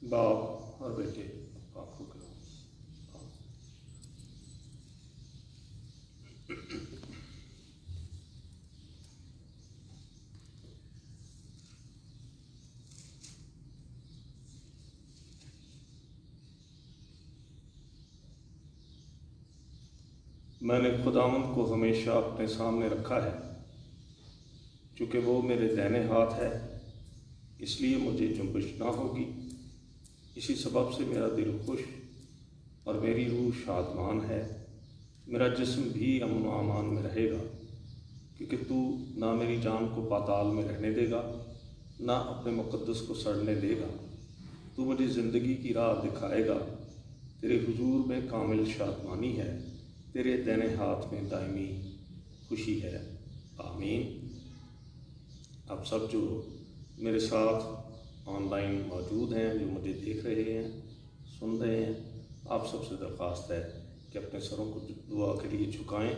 बाप और बेटे पाक हो गए। मैंने खुदावंद को हमेशा अपने सामने रखा है, चूँकि वो मेरे दाहिने हाथ है, इसलिए मुझे जुम्बिश ना होगी। इसी सबब से मेरा दिल खुश और मेरी रूह शादमान है। मेरा जिस्म भी अमन व अमान में रहेगा, क्योंकि तू ना मेरी जान को पाताल में रहने देगा, ना अपने मुक़द्दस को सड़ने देगा। तू मुझे ज़िंदगी की राह दिखाएगा। तेरे हुजूर में कामिल शादमानी है, तेरे दाहिने हाथ में दायमी खुशी है। आमीन। आप सब जो मेरे साथ ऑनलाइन मौजूद हैं, जो मुझे देख रहे हैं, सुन रहे हैं, आप सबसे दरख्वास्त है कि अपने सरों को दुआ के लिए झुकाएं।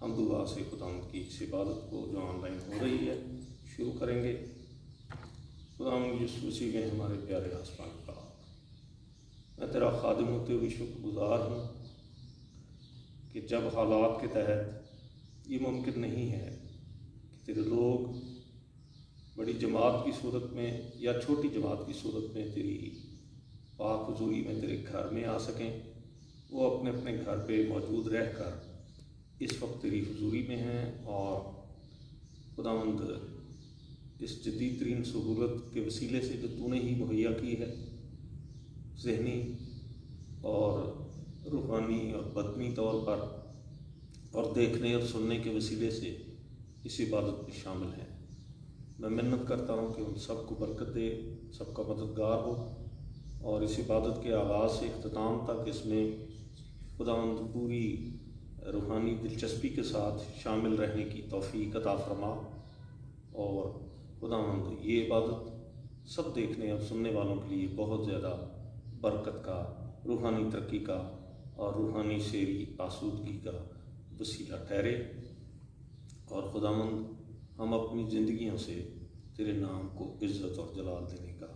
हम दुआ से खुदावंद की इस इबादत को जो ऑनलाइन हो रही है शुरू करेंगे। खुदावंद यीशु मसीह में हमारे प्यारे आसमान का, मैं तेरा खादिम होते हुए शुक्रगुज़ार हूँ कि जब हालात के तहत ये मुमकिन नहीं है कि तेरे लोग बड़ी जमात की सूरत में या छोटी जमात की सूरत में तेरी पाक हुजूरी में तेरे घर में आ सकें, वो अपने अपने घर पे मौजूद रहकर इस वक्त तेरी हुजूरी में हैं। और खुदावंद इस जदीद तरीन सहूलत के वसीले से जो तूने ही मुहैया की है, ज़हनी और रूहानी और बदनी तौर पर और देखने और सुनने के वसीले से इस इबादत में शामिल हैं, मैं मिन्नत करता हूँ कि उन सब को बरकत दे, सबका मददगार हो और इस इबादत के आगाज़ से इख्तिताम तक इसमें खुदावंद पूरी रूहानी दिलचस्पी के साथ शामिल रहने की तौफीक अता फरमा। और खुदावंद ये इबादत सब देखने और सुनने वालों के लिए बहुत ज़्यादा बरकत का, रूहानी तरक्की का और रूहानी सेरी आसूदगी का वसीला ठहरे। और खुदावंद हम अपनी ज़िंदगियों से तेरे नाम को इज़्ज़त और जलाल देने का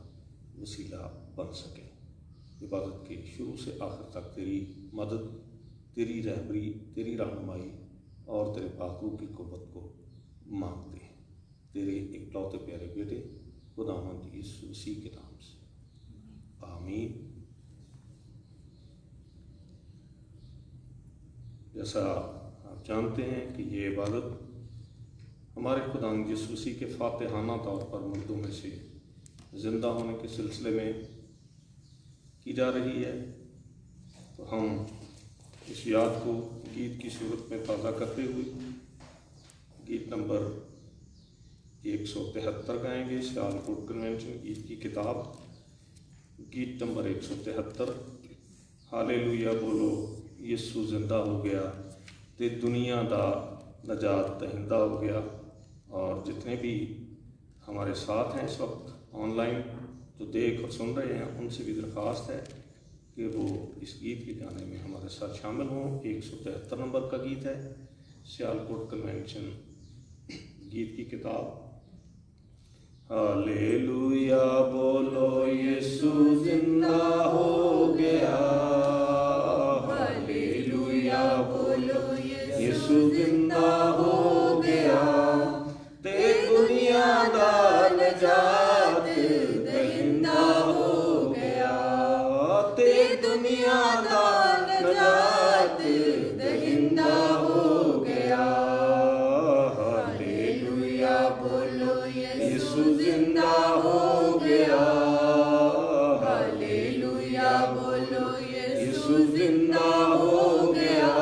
वसीला बन सकें। इबादत के शुरू से आखिर तक तेरी मदद, तेरी रहबरी, तेरी रहनुमाई और तेरे पाक की क़ुव्वत को मांगते हैं, तेरे इकलौते प्यारे बेटे खुदावंद यीशु मसीह के नाम से। आमीन। जैसा आप जानते हैं कि ये इबादत हमारे खुदावंद यीशु मसीह के फातिहाना तौर पर मुर्दों में से ज़िंदा होने के सिलसिले में की जा रही है। तो हम इस याद को गीत की सूरत में ताज़ा करते हुए गीत नंबर 173 गाएंगे। सियालकोट कन्वेंशन गीत की किताब, गीत नंबर 173। हालेलुया बोलो यीशु जिंदा हो गया, ते दुनिया दा नजात दहिंदा हो गया। और जितने भी हमारे साथ हैं इस वक्त ऑनलाइन जो देख और सुन रहे हैं, उनसे भी दरख्वास्त है कि वो इस गीत के गाने में हमारे साथ शामिल हों। 173 नंबर का गीत है, सियालकोट कन्वेंशन गीत की किताब। हालेलुया बोलो यीशु जिंदा हो गया, हालेलुया बोलो यीशु जिंदा हो गया, ते दुनिया दा नजात दहिंदा हो गया, ते दुनिया दा नजात दहिंदा हो गया। हालेलुया बोलो यीशु जिंदा हो गया, हालेलुया बोलो यीशु जिंदा हो गया,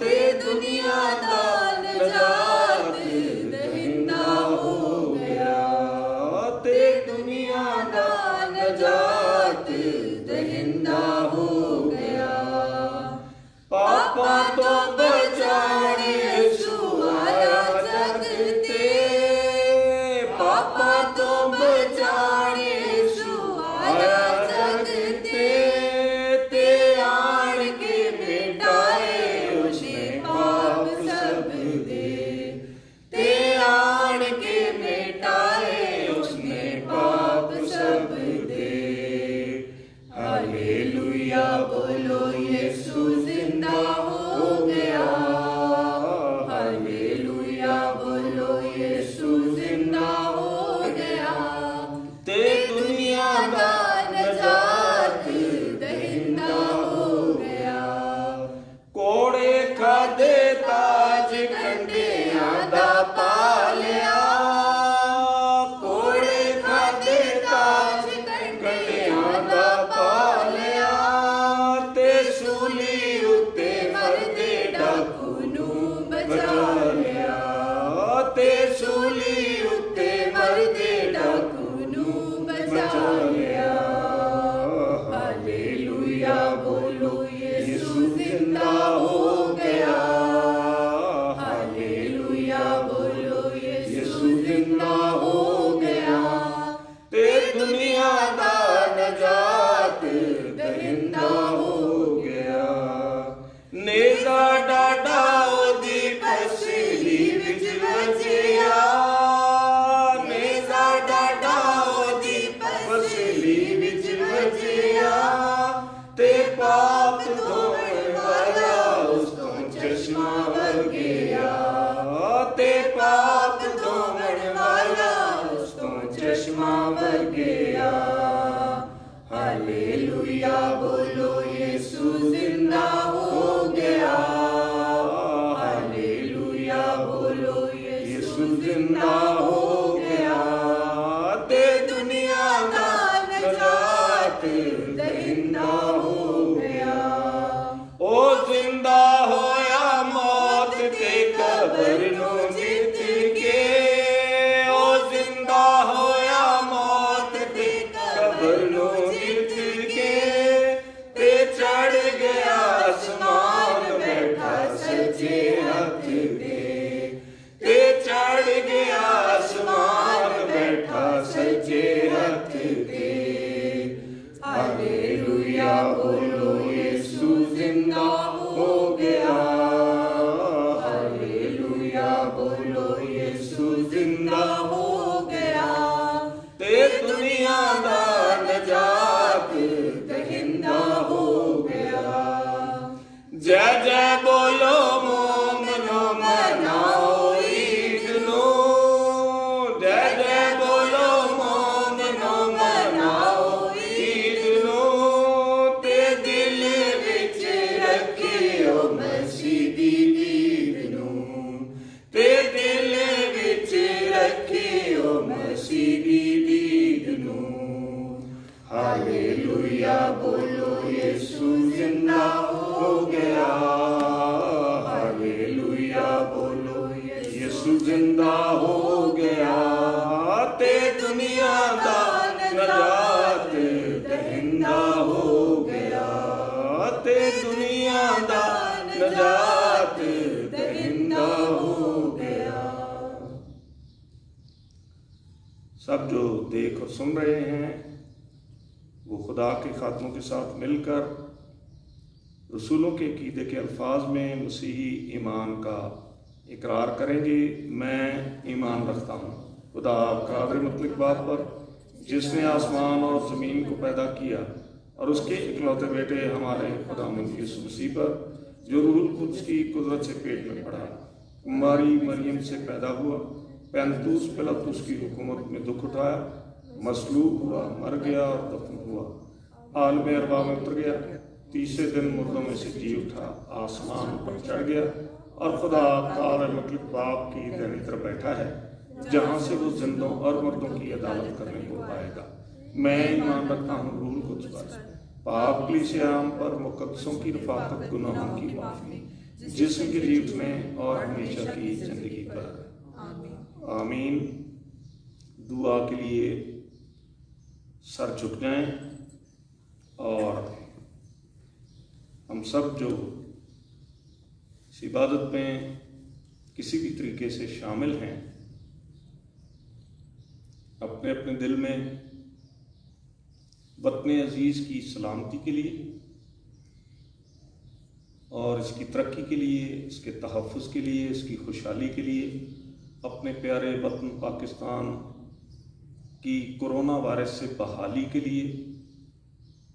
ते दुनिया दा زندہ ہو گیا، تے دنیا کا نجات دہندہ ہو گیا۔ او زندہ ہویا موت تے قبر نو جت کے، او زندہ ہویا موت تے قبر نو جت کے، تے چڑھ گیا آسمان بیٹھا سجے ہاتھ تے، تے چڑھ گیا آسمان بیٹھا سجے ہاتھ تے۔ ہالےلویا بولو یسوع زندہ ہو گیا، ہالےلویا بولو یسوع زندہ ہو گیا، تے دنیا دا نجات دہندہ ہو گیا۔ جے جے بولو مومنو مناؤ عید نو، جے جے بولو مومنو مناؤ عید نو، تے دل وچ رکھیو مسیح دی دید نو، تے دل وچ رکھیو مسیح دی دید نو۔ ہالےلویا بولو یسوع زندہ ہو گیا، ہالےلویا بولو یسوع زندہ ہو گیا، تے دنیا دا نجات دہندہ ہو گیا، تے دنیا دا نجات دہندہ ہو گیا۔ سب جو دیکھ اور سن رہے ہیں وہ خدا کے خادموں کے ساتھ مل کر رسولوں کے عقیدے کے الفاظ میں مسیحی ایمان کا اقرار کریں گے۔ میں ایمان رکھتا ہوں خدا قادر مطلق باپ پر، جس نے آسمان اور زمین کو پیدا کیا، اور اس کے اکلوتے بیٹے ہمارے خداوند یسوع مسیح پر، جو روح القدس کی قدرت سے پیٹ میں پڑا، کماری مریم سے پیدا ہوا، پینتوس پلاطس کی حکومت میں دکھ اٹھایا، مصلوب ہوا، مر گیا اور دفن ہوا، عالم ارواح میں اتر گیا، تیسرے دن مردوں میں سے جی اٹھا، آسمان پر چڑھ گیا، اور خدا قادر مطلق باپ کی دائیں طرف بیٹھا ہے، جہاں سے وہ زندوں اور مردوں کی عدالت کرنے کو آئے گا۔ میں ایمان رکھتا ہوں روح القدس پر، پاک کلیسیا عام پر، مقدسوں کی رفاقت، گناہوں کی معافی، جسم کے جی اٹھنے اور ہمیشہ کی زندگی پر۔ آمین۔ دعا کے لیے سر جھک جائیں، اور ہم سب جو اس عبادت میں کسی بھی طریقے سے شامل ہیں، اپنے اپنے دل میں وطن عزیز کی سلامتی کے لیے اور اس کی ترقی کے لیے، اس کے تحفظ کے لیے، اس کی خوشحالی کے لیے، اپنے پیارے وطن پاکستان کی کورونا وائرس سے بحالی کے لیے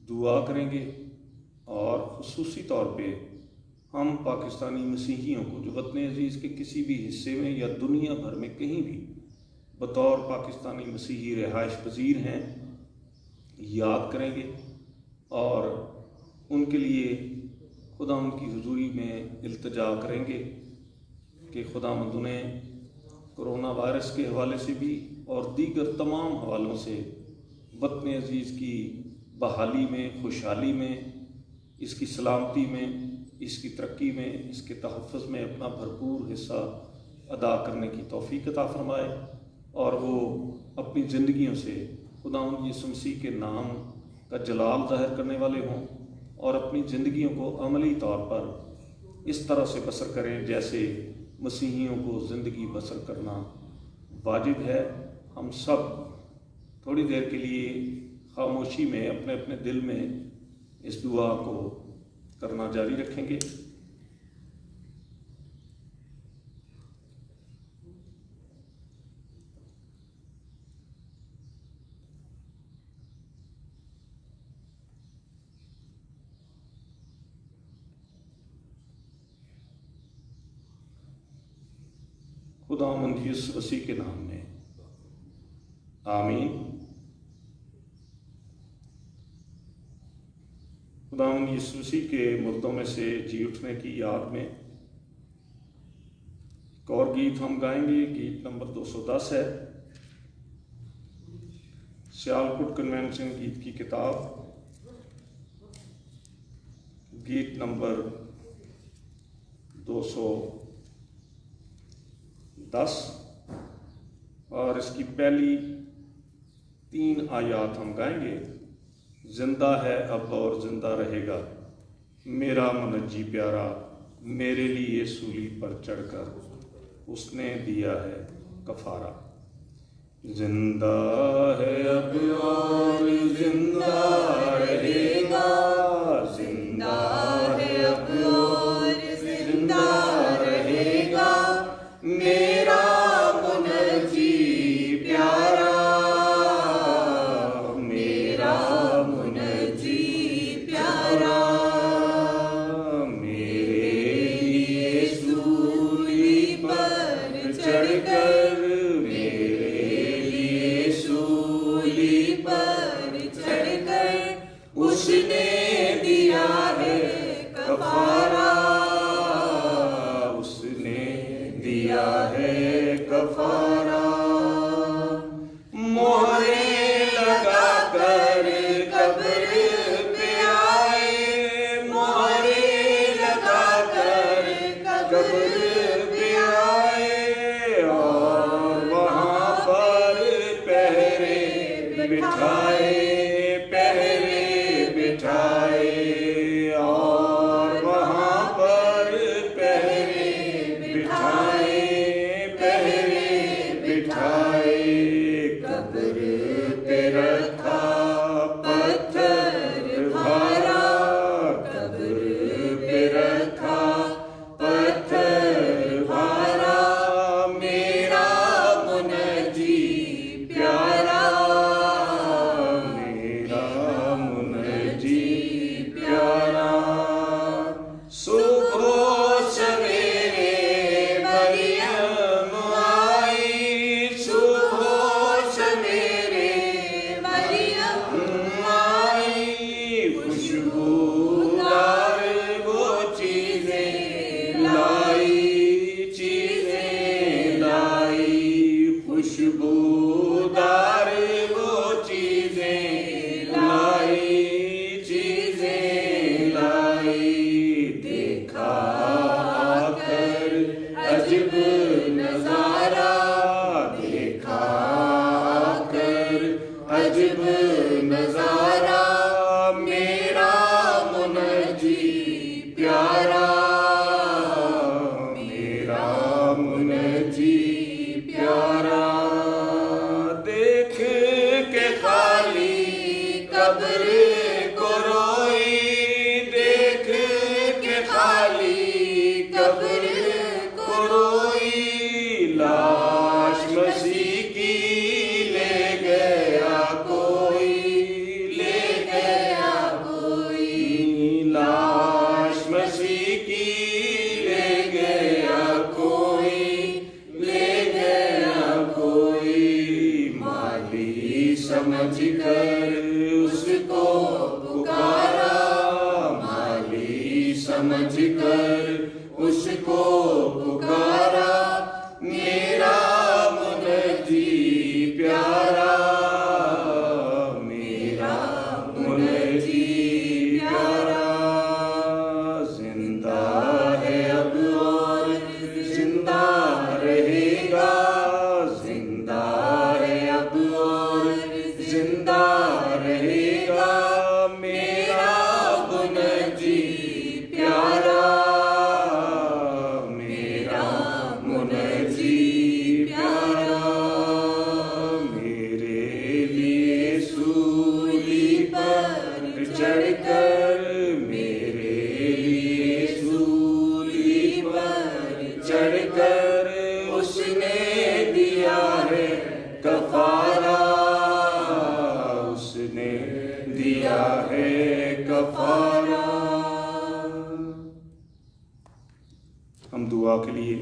دعا کریں گے۔ اور خصوصی طور پہ ہم پاکستانی مسیحیوں کو جو وطن عزیز کے کسی بھی حصے میں یا دنیا بھر میں کہیں بھی بطور پاکستانی مسیحی رہائش پذیر ہیں، یاد کریں گے، اور ان کے لیے خدا ان کی حضوری میں التجا کریں گے کہ خداوند انہیں کرونا وائرس کے حوالے سے بھی اور دیگر تمام حوالوں سے وطن عزیز کی بحالی میں، خوشحالی میں، اس کی سلامتی میں، اس کی ترقی میں، اس کے تحفظ میں اپنا بھرپور حصہ ادا کرنے کی توفیق عطا فرمائے، اور وہ اپنی زندگیوں سے خداوند یسوع مسیح کے نام کا جلال ظاہر کرنے والے ہوں، اور اپنی زندگیوں کو عملی طور پر اس طرح سے بسر کریں جیسے مسیحیوں کو زندگی بسر کرنا واجب ہے۔ ہم سب تھوڑی دیر کے لیے خاموشی میں اپنے اپنے دل میں اس دعا کو کرنا جاری رکھیں گے۔ خداوند یسوع مسیح کے نام میں آمین۔ خداوند یسوع مسیح کے مردوں میں سے جی اٹھنے کی یاد میں ایک اور گیت ہم گائیں گے، گیت نمبر 210 ہے، سیالکوٹ کنونشن گیت کی کتاب، گیت نمبر 210، اور اس کی پہلی 3 آیات ہم گائیں گے۔ زندہ ہے اب اور زندہ رہے گا میرا منجی پیارا، میرے لیے سولی پر چڑھ کر اس نے دیا ہے کفارہ۔ زندہ ہے اب اور زندہ رہے گا، زندہ ہے اب اور زندہ رہے گا میرا منجی پیارا، میرا منجی پیارا، میرے لیے سولی پر چڑھ کر، میرے لیے سولی پر چڑھ کر اس نے دیا ہے کفارہ، اس نے دیا ہے کفارہ۔ مہریں لگا کر قبر پہ آئے، مہریں لگا کر قبر پہ آئے، اور وہاں پر پہرے بٹھائے، پہرے بٹھائے، اور وہاں پر پہرے بٹھائے، پہرے بٹھائے، قبر پہ رکھا پتھر بھارا، قبر پہ رکھا پتھر بھارا میرا منجی پیارا، میرا منجی پیارا۔ صبح سویرے مریم آئی، صبح سویرے مریم آئی، خوشبودار وہ چیزیں لائی، چیزیں لائی، خوشبودار وہ چیزیں لائی، چیزیں لائی۔ دیکھا آ کر عجب نظارہ، دیکھا آ کر عجب نظارہ میرا منجی پیارا، میرا منجی پیارا۔ دیکھ کے خالی قبر کو روئی، دیکھ کے خالی قبر کو روئی، لاش مسیح کی لے گیا کوئی، لے گیا کوئی، لاش مسیح کی لے گیا کوئی، لے گیا کوئی۔ مالی سمجھ کر اس کو پکارا، مالی سمجھ کر اس کو پکارا میرا منجی پیارا، میرا منجی پیارا۔ زندہ ہے اب اور زندہ رہے گا، زندہ ہے اب اور زندہ رہے گا میرا منجی پیارا، میرا منجی پیارا۔ میرے لیے سولی پر چڑھ کر، میرے لیے سولی پر چڑھ کر اس نے دیا ہے کفارہ، اس نے دیا ہے کفارہ۔ ہم دعا کے لیے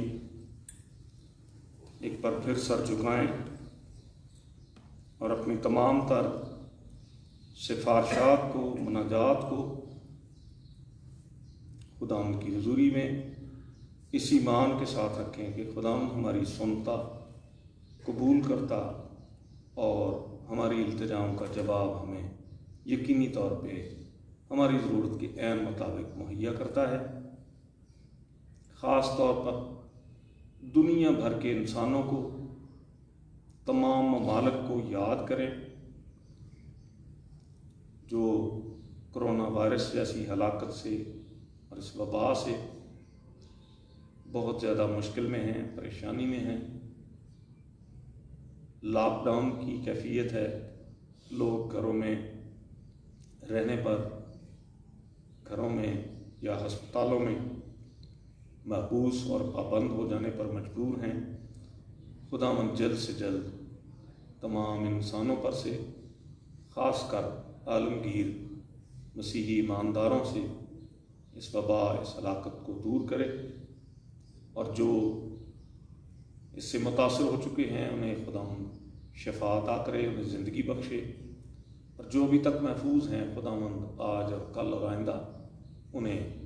ایک بار پھر سر جھکائیں اور اپنی تمام تر سفارشات کو، مناجات کو خدا ان کی حضوری میں اس ایمان کے ساتھ رکھیں کہ خدا ہماری سنتا، قبول کرتا اور ہماری التجاؤں کا جواب ہمیں یقینی طور پہ ہماری ضرورت کے عین مطابق مہیا کرتا ہے۔ خاص طور پر دنیا بھر کے انسانوں کو، تمام ممالک کو یاد کریں جو کرونا وائرس جیسی ہلاکت سے اور اس وبا سے بہت زیادہ مشکل میں ہیں، پریشانی میں ہیں۔ لاک ڈاؤن کی کیفیت ہے، لوگ گھروں میں رہنے پر، گھروں میں یا ہسپتالوں میں محبوس اور پابند ہو جانے پر مجبور ہیں۔ خداوند جلد سے جلد تمام انسانوں پر سے، خاص کر عالمگیر مسیحی ایمانداروں سے اس وبا، اس ہلاکت کو دور کرے، اور جو اس سے متاثر ہو چکے ہیں انہیں خداوند شفا عطا کرے، انہیں زندگی بخشے، اور جو ابھی تک محفوظ ہیں خداوند آج اور کل اور آئندہ انہیں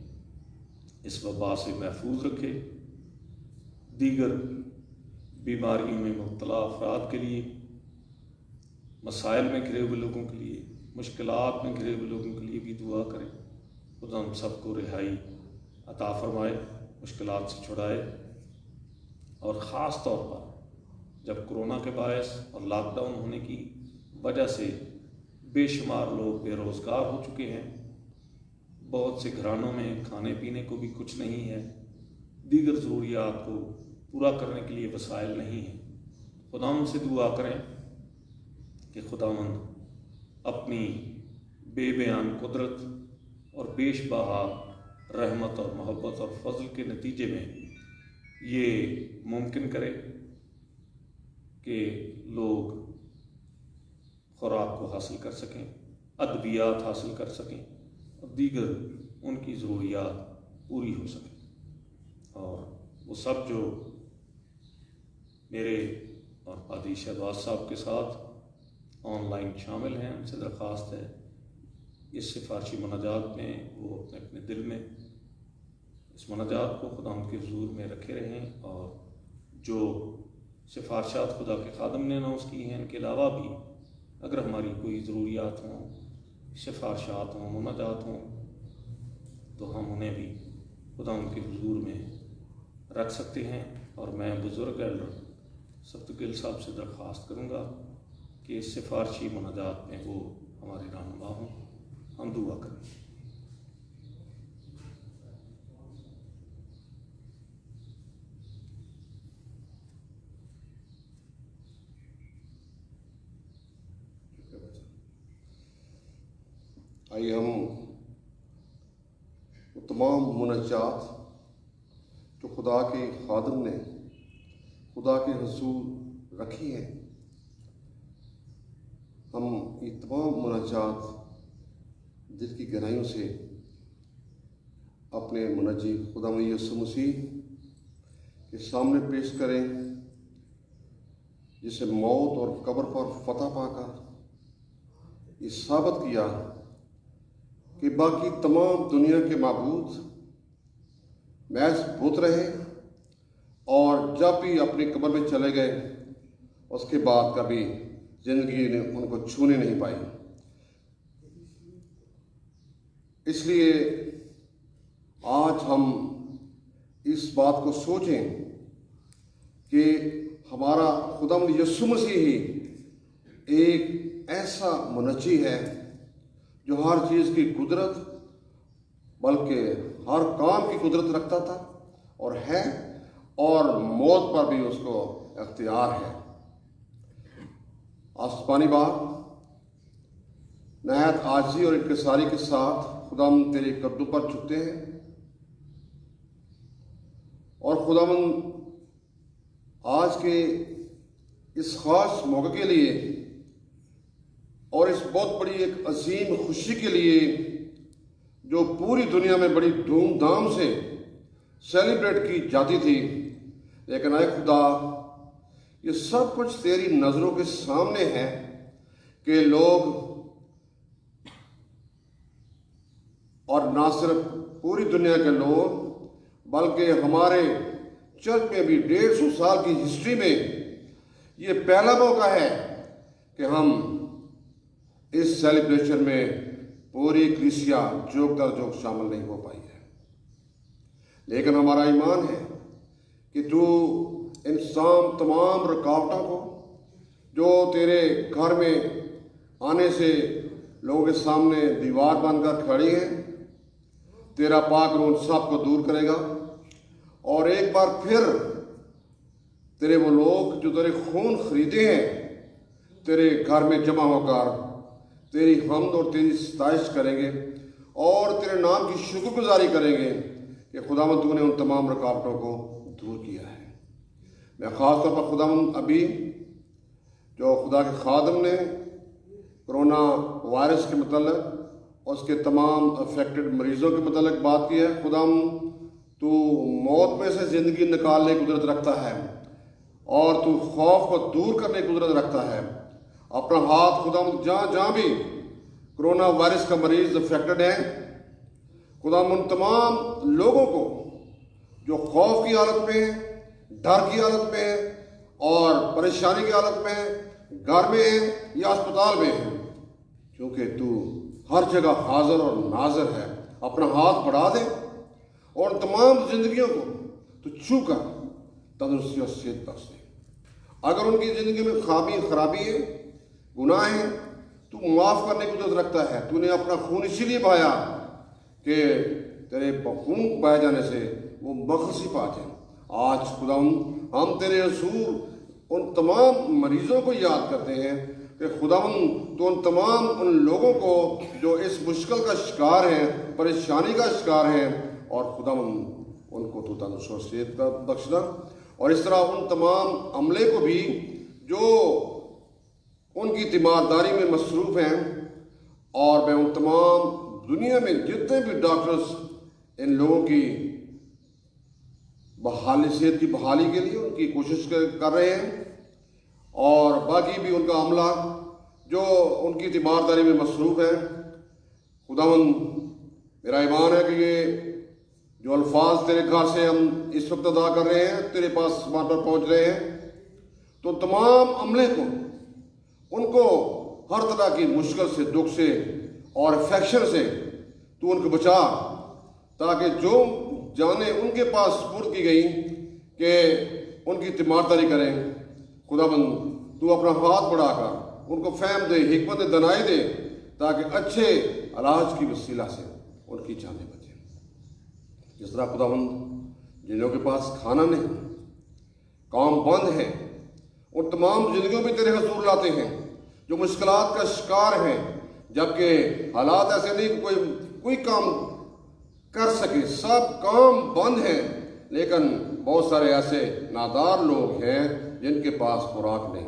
اس وبا سے محفوظ رکھے۔ دیگر بیماریوں میں مبتلا افراد کے لیے، مسائل میں گھرے ہوئے لوگوں کے لیے، مشکلات میں گھرے ہوئے لوگوں کے لیے بھی دعا کریں۔ خدا ہم سب کو رہائی عطا فرمائے، مشکلات سے چھڑائے، اور خاص طور پر جب کرونا کے باعث اور لاک ڈاؤن ہونے کی وجہ سے بے شمار لوگ بے روزگار ہو چکے ہیں، بہت سے گھرانوں میں کھانے پینے کو بھی کچھ نہیں ہے، دیگر ضروریات کو پورا کرنے کے لیے وسائل نہیں ہیں، خداوند سے دعا کریں کہ خداوند اپنی بے بیان قدرت اور بیش بہا رحمت اور محبت اور فضل کے نتیجے میں یہ ممکن کرے کہ لوگ خوراک کو حاصل کر سکیں، ادویات حاصل کر سکیں، اور دیگر ان کی ضروریات پوری ہو سکیں۔ اور وہ سب جو میرے اور پادری شہباز صاحب کے ساتھ آن لائن شامل ہیں، ان سے درخواست ہے اس سفارشی مناجات میں وہ اپنے اپنے دل میں اس مناجات کو خدا کے حضور میں رکھے رہیں، اور جو سفارشات خدا کے خادم نے اناؤنس کی ہیں ان کے علاوہ بھی اگر ہماری کوئی ضروریات ہوں، سفارشات ہوں، مناجات ہوں، تو ہم انہیں بھی خدا کے حضور میں رکھ سکتے ہیں۔ اور میں بزرگ ایلڈر سبتگل صاحب سے درخواست کروں گا کہ اس سفارشی مناجات میں وہ ہمارے رہنما ہوں۔ ہم دعا کریں۔ آئیے ہم وہ تمام مناجات جو خدا کے خادم نے خدا کے حضور رکھی ہیں، ہم یہ تمام مناجات دل کی گہرائیوں سے اپنے منجی خدا یسوع مسیح کے سامنے پیش کریں، جسے موت اور قبر پر فتح پا کر یہ ثابت کیا کہ باقی تمام دنیا کے معبود محض بت رہے، اور جب بھی اپنی قبر میں چلے گئے اس کے بعد کبھی زندگی نے ان کو چھونے نہیں پائی۔ اس لیے آج ہم اس بات کو سوچیں کہ ہمارا خداوند یسوع مسیح ہی ایک ایسا منجی ہے جو ہر چیز کی قدرت، بلکہ ہر کام کی قدرت رکھتا تھا اور ہے، اور موت پر بھی اس کو اختیار ہے۔ آسمانی باپ نہایت عاجزی اور انکساری کے ساتھ خداوند تیرے قدموں پر جھکتے ہیں، اور خداوند آج کے اس خاص موقع کے لیے اور اس بہت بڑی ایک عظیم خوشی کے لیے جو پوری دنیا میں بڑی دھوم دھام سے سیلیبریٹ کی جاتی تھی، لیکن اے خدا یہ سب کچھ تیری نظروں کے سامنے ہے کہ لوگ، اور نہ صرف پوری دنیا کے لوگ बल्कि हमारे चर्च में भी 150 साल की हिस्ट्री में ये पहला मौका है कि हम इस सेलिब्रेशन में पूरी कलीसिया जोक दर जोक शामिल नहीं हो पाई है। लेकिन हमारा ईमान है कि तू इन तमाम रुकावटों को जो तेरे घर में आने से लोगों के सामने दीवार बनकर खड़ी है, तेरा पाक रूह उन सब को दूर करेगा और एक बार फिर तेरे वो लोग जो तेरे खून खरीदे हैं तेरे घर में जमा होकर तेरी हमद और तेरी सताइश करेंगे और तेरे नाम की शुक्रगुजारी करेंगे कि खुदावंद तूने उन तमाम रुकावटों को दूर किया है। मैं ख़ास तौर पर खुदावंद अभी जो खुदा के खादम ने कोरोना वायरस के मतलब उसके तमाम अफेक्टेड मरीज़ों के मतलब बात की है, खुदावंद तू मौत में से ज़िंदगी निकालने की कुदरत रखता है और तू खौफ को दूर करने की कुदरत रखता है। अपना हाथ खुदावंद जहाँ जहाँ भी कोरोना वायरस का मरीज़ अफेक्टेड है, खुदावंद उन तमाम लोगों को जो खौफ की हालत में, डर की हालत में और परेशानी की हालत में घर में है या अस्पताल में है, क्योंकि तू हर जगह हाजिर और नाजिर है, अपना हाथ बढ़ा दे और तमाम जिंदगियों को तू छू कर तंदुरुस्ती और सेहत बख्श दे। अगर उनकी ज़िंदगी में खराबी है, गुनाह है, तू माफ़ करने की जरूरत रखता है। तूने अपना खून इसीलिए बहाया कि तेरे खून बहाए जाने से वो बखशी पाते हैं। आज खुदावंद हम तेरे हुजूर उन तमाम मरीज़ों को याद करते हैं कि खुदावंद तो उन तमाम उन लोगों को जो इस मुश्किल का शिकार हैं, परेशानी का शिकार हैं, और खुदावंद उनको तो तंदुरुस्त और सेहत का बख्शना, और इस तरह उन तमाम अमले को भी जो उनकी तीमारदारी में मसरूफ़ हैं, और मैं उन तमाम दुनिया में जितने भी डॉक्टर्स इन लोगों की सेहत की बहाली के लिए उनकी कोशिश कर रहे हैं, और बाकी भी उनका अमला जो उनकी तीमारदारी में मसरूफ़ है, खुदावंद मेरा ईमान है कि ये जो अल्फाज तेरे घर से हम इस वक्त अदा कर रहे हैं, तेरे पास वहाँ पर पहुँच रहे हैं, तो तमाम अमले को उनको हर तरह की मुश्किल से, दुख से और इन्फेक्शन से तू उनको बचा, ताकि जो जाने उनके पास सुपुर्द की गई कि उनकी तीमारदारी करें, खुदाबंद तू अपना हाथ बढ़ाकर उनको फहम दे, हिकमत दनाई दे, ताकि अच्छे इलाज की वसीला से उनकी जानें बचें। जिस तरह खुदाबंद जिन लोगों के पास खाना नहीं, काम बंद है, उन तमाम जिंदगियों में तेरे हुजूर लाते हैं जो मुश्किलात का शिकार हैं, जबकि हालात ऐसे नहीं कोई काम कर सके, सब काम बंद हैं, लेकिन बहुत सारे ऐसे नादार लोग हैं जिनके पास खुराक नहीं।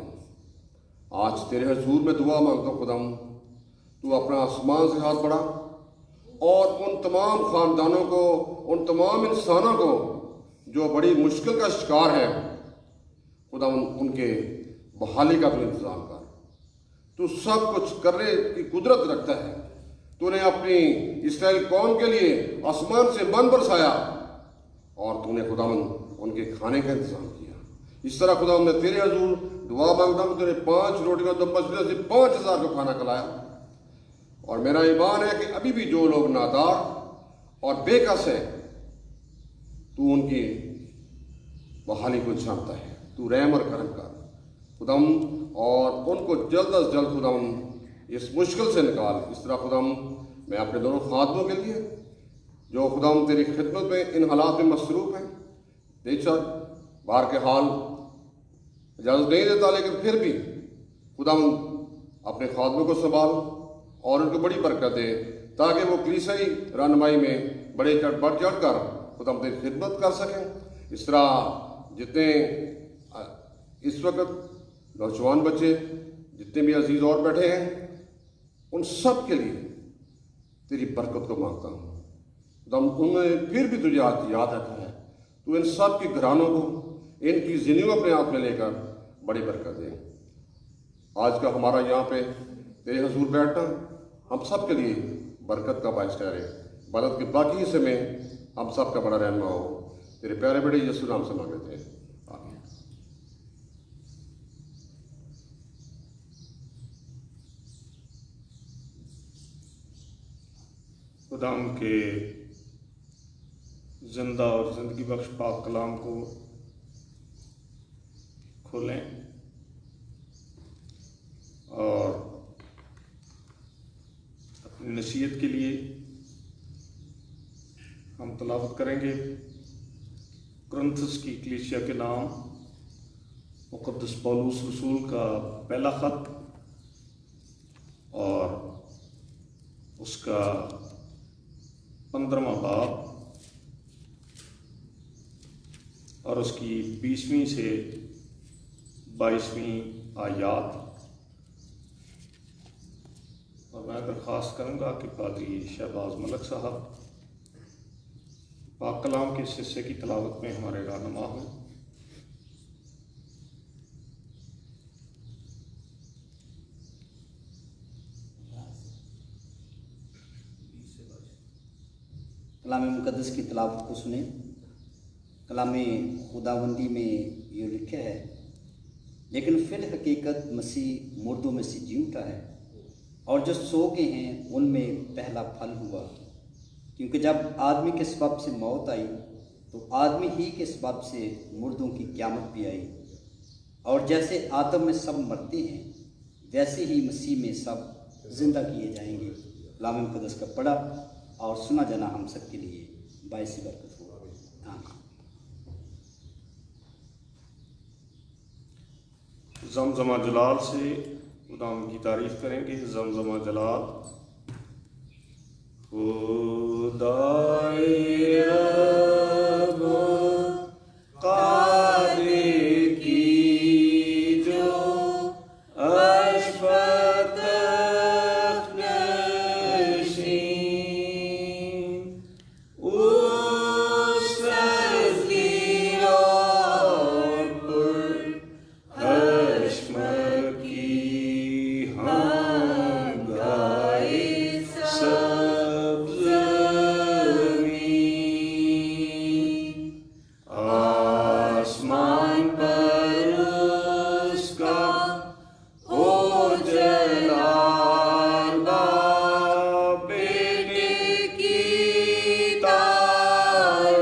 आज तेरे हुजूर में दुआ मांगता हूँ खुदाम, तू अपना आसमान से हाथ बढ़ा और उन तमाम ख़ानदानों को, उन तमाम इंसानों को जो बड़ी मुश्किल का शिकार है, खुदा उनके बहाली का तो इंतज़ाम कर। तू सब कुछ करने की कुदरत रखता है। तूने अपनी इस्राएल कौम के लिए आसमान से मन बरसाया और तूने खुदावंद उनके खाने का इंतज़ाम किया। इस तरह खुदावंद मैं तेरे हुजूर दुआ मांगता हूँ, तूने 5 रोटियाँ 2 मछलियों से 5000 को खाना खिलाया, और मेरा ईमान है कि अभी भी जो लोग नादार और बेकस है, तू उनकी बहाली को जानता है। तू रहम और करम कर खुदावंद, और उनको जल्द अज जल्द खुदावंद इस मुश्किल से निकाल। इस तरह खुदावंद मैं अपने दोनों खादमों के लिए जो खुदावंद तेरी खिदमत में इन हालात में मसरूफ़ हैं, बेशक बाहर के हाल इजाज़त नहीं देता, लेकिन फिर भी खुदावंद अपने खादमों को संभाल और उनको बड़ी बरकत दे, ताकि वो कलीसियाई रहनुमाई में बढ़ चढ़ कर खुदावंद तेरी खिदमत कर सकें। इस तरह जितने इस वक्त नौजवान बच्चे, जितने भी अजीज़ और बैठे हैं, उन सब के लिए तेरी बरकत को मांगता हूँ। उन्हें फिर भी तुझे आज याद रखा है। तू इन सब के घरानों को, इनकी ज़िंदगी को अपने हाथ में लेकर बड़ी बरकत दे। आज का हमारा यहाँ पे तेरे हुजूर बैठना हम सब के लिए बरकत का बायस ठहरे। भारत के बाकी हिस्से में हम सब का बड़ा रहनुमा हो। तेरे प्यारे बेटे यीशु नाम से मांगते हैं, आमीन। खुदाम के जिंदा और ज़िंदगी बख्श पाक कलाम को खोलें और अपनी नसीहत के लिए हम तलावत करेंगे कुरिन्थुस की कलीसिया के नाम मुक़द्दस पौलुस रसूल का पहला ख़त और उसका 15वां बाब और उसकी 20वीं से 22वीं आयात। और मैं दरख्वास्त करूँगा कि पादरी शहबाज मलक साहब पाक कलाम के इस हिस्से की तलावत में हमारे रहनुमा हों। कलाम मुक़द्दस की तलावत को सुने। कलाम खुदाबंदी में ये लिखा है, लेकिन फिल हकीकत मसीह मुर्दों में से जी उठा है और जो सो गए हैं उनमें पहला फल हुआ। क्योंकि जब आदमी के सबब से मौत आई तो आदमी ही के सबब से मुर्दों की क़यामत भी आई। और जैसे आदम में सब मरते हैं वैसे ही मसीह में सब जिंदा किए जाएंगे। कलाम मुक़द्दस का पढ़ा और सुना जाना हम सब के लिए बाइस बरकत हो। आमीन। ज़मज़मा जलाल से खुदाम की तारीफ़ करेंगे। ज़मज़मा जलाल। खुदाए रब कादिर की जो अशफत नशीं उस तज़किया पर हश्मत की हम गाए सब आसमान पर उसका हो जलाल। बाप बेटे की तारीफ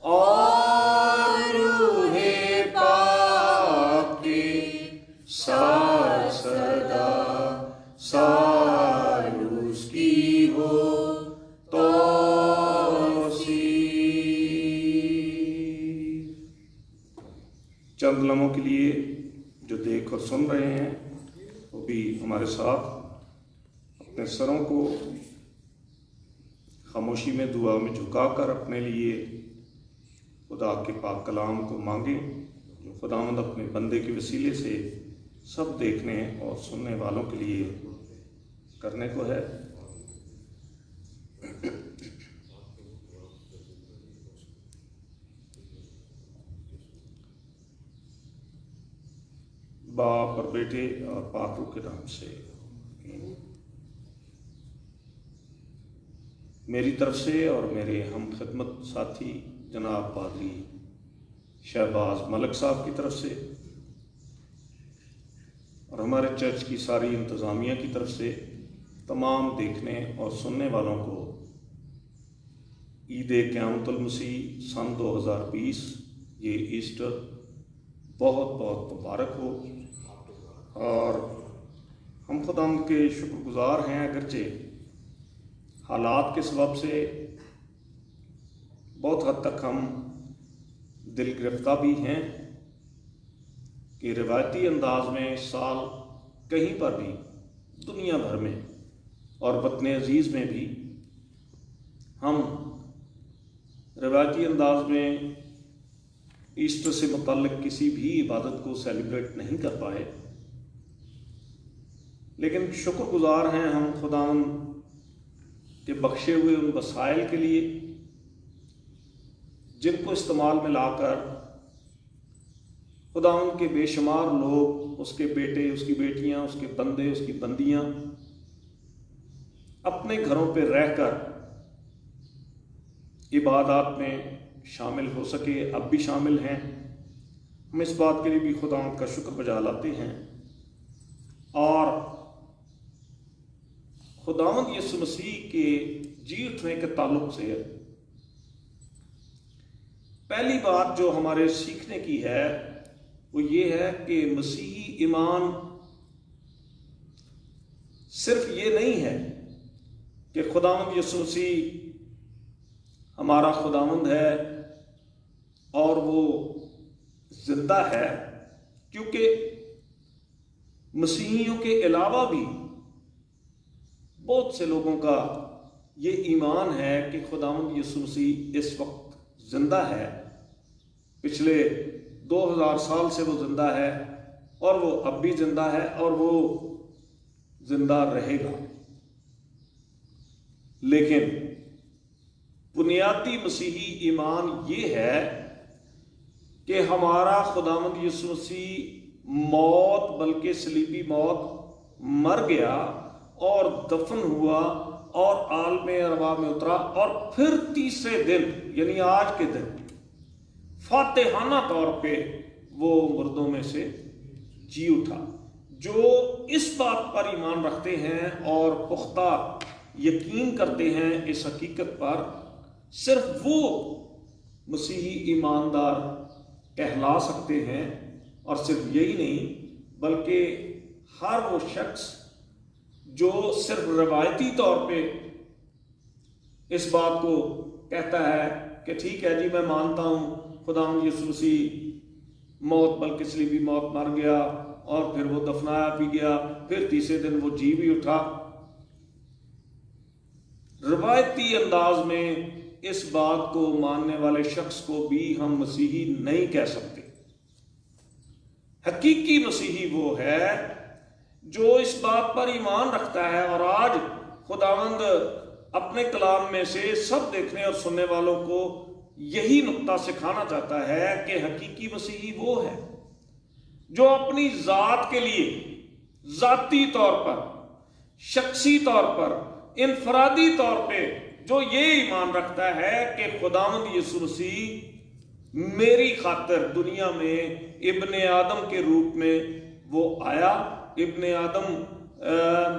और रूहे पाक के साथ सदा सार उसकी हो चंद लम्हों के लिए जो देख और सुन रहे हैं वो भी हमारे साथ अपने सरों को खामोशी में दुआ में झुकाकर अपने लिए खुदा के पाक कलाम को मांगे, जो खुदावंद अपने बंदे के वसीले से सब देखने और सुनने वालों के लिए करने को है। बाप और बेटे और पाक रूह के नाम से। मेरी तरफ से और मेरे हम खिदमत साथी जनाब पादरी शहबाज मलक साहब की तरफ से और हमारे चर्च की सारी इंतज़ामिया की तरफ से तमाम देखने और सुनने वालों को ईद क़यामतुल मसीह सन 2020 ये ईस्टर बहुत बहुत मुबारक हो। और हम खुदा के शुक्रगुजार हैं, अगरचे हालात के सबब से बहुत हद तक हम दिल गिरफ्ता भी हैं कि रिवायती अंदाज में साल कहीं पर भी दुनिया भर में और वतन अजीज़ में भी हम रिवायती अंदाज में ईस्टर से मुतल्लिक किसी भी इबादत को सेलिब्रेट नहीं कर पाए। लेकिन शुक्रगुजार हैं हम खुदावन के बख्शे हुए उन वसाइल के लिए जिनको इस्तेमाल में लाकर खुदावन के बेशुमार लोग, उसके बेटे, उसकी बेटियां, उसके बंदे, उसकी बंदियां अपने घरों पे रहकर عبادات میں شامل ہو سکے، اب بھی شامل ہیں۔ ہم اس بات کے لیے بھی خداوند کا شکر بجا لاتے ہیں، اور خداوند یسوع مسیح کے جی اٹھنے کے تعلق سے پہلی بات جو ہمارے سیکھنے کی ہے وہ یہ ہے کہ مسیحی ایمان صرف یہ نہیں ہے کہ خداوند یسوع مسیح ہمارا خداوند ہے اور وہ زندہ ہے، کیونکہ مسیحیوں کے علاوہ بھی بہت سے لوگوں کا یہ ایمان ہے کہ خداوند یسوع مسیح اس وقت زندہ ہے، پچھلے 2000 سال سے وہ زندہ ہے، اور وہ اب بھی زندہ ہے، اور وہ زندہ رہے گا۔ لیکن بنیادی مسیحی ایمان یہ ہے کہ ہمارا خداوند یسوع مسیح موت، بلکہ صلیبی موت، مر گیا اور دفن ہوا اور عالم ارواح میں اترا، اور پھر تیسرے دن یعنی آج کے دن فاتحانہ طور پہ وہ مردوں میں سے جی اٹھا۔ جو اس بات پر ایمان رکھتے ہیں اور پختہ یقین کرتے ہیں اس حقیقت پر، صرف وہ مسیحی ایماندار کہلا سکتے ہیں، اور صرف یہی نہیں بلکہ ہر وہ شخص جو صرف روایتی طور پہ اس بات کو کہتا ہے کہ ٹھیک ہے جی میں مانتا ہوں خداوند یسوع مسیح موت، بلکہ صلیبی موت، مر گیا اور پھر وہ دفنایا بھی گیا، پھر تیسرے دن وہ جی بھی اٹھا، روایتی انداز میں اس بات کو ماننے والے شخص کو بھی ہم مسیحی نہیں کہہ سکتے۔ حقیقی مسیحی وہ ہے جو اس بات پر ایمان رکھتا ہے، اور آج خداوند اپنے کلام میں سے سب دیکھنے اور سننے والوں کو یہی نقطہ سکھانا چاہتا ہے کہ حقیقی مسیحی وہ ہے جو اپنی ذات کے لیے ذاتی طور پر، شخصی طور پر، انفرادی طور پہ جو یہ ایمان رکھتا ہے کہ خداوند یسوع مسیح میری خاطر دنیا میں ابن آدم کے روپ میں وہ آیا، ابن آدم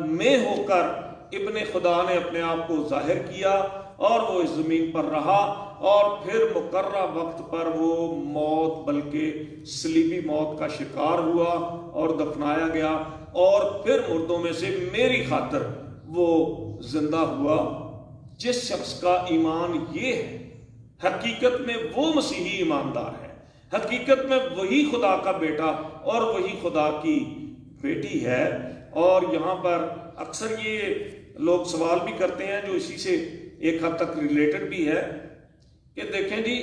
میں ہو کر ابن خدا نے اپنے آپ کو ظاہر کیا، اور وہ اس زمین پر رہا، اور پھر مقررہ وقت پر وہ موت، بلکہ صلیبی موت کا شکار ہوا اور دفنایا گیا، اور پھر مردوں میں سے میری خاطر وہ زندہ ہوا۔ جس شخص کا ایمان یہ ہے، حقیقت میں وہ مسیحی ایماندار ہے، حقیقت میں وہی خدا کا بیٹا اور وہی خدا کی بیٹی ہے۔ اور یہاں پر اکثر یہ لوگ سوال بھی کرتے ہیں جو اسی سے ایک حد تک ریلیٹڈ بھی ہے کہ دیکھیں جی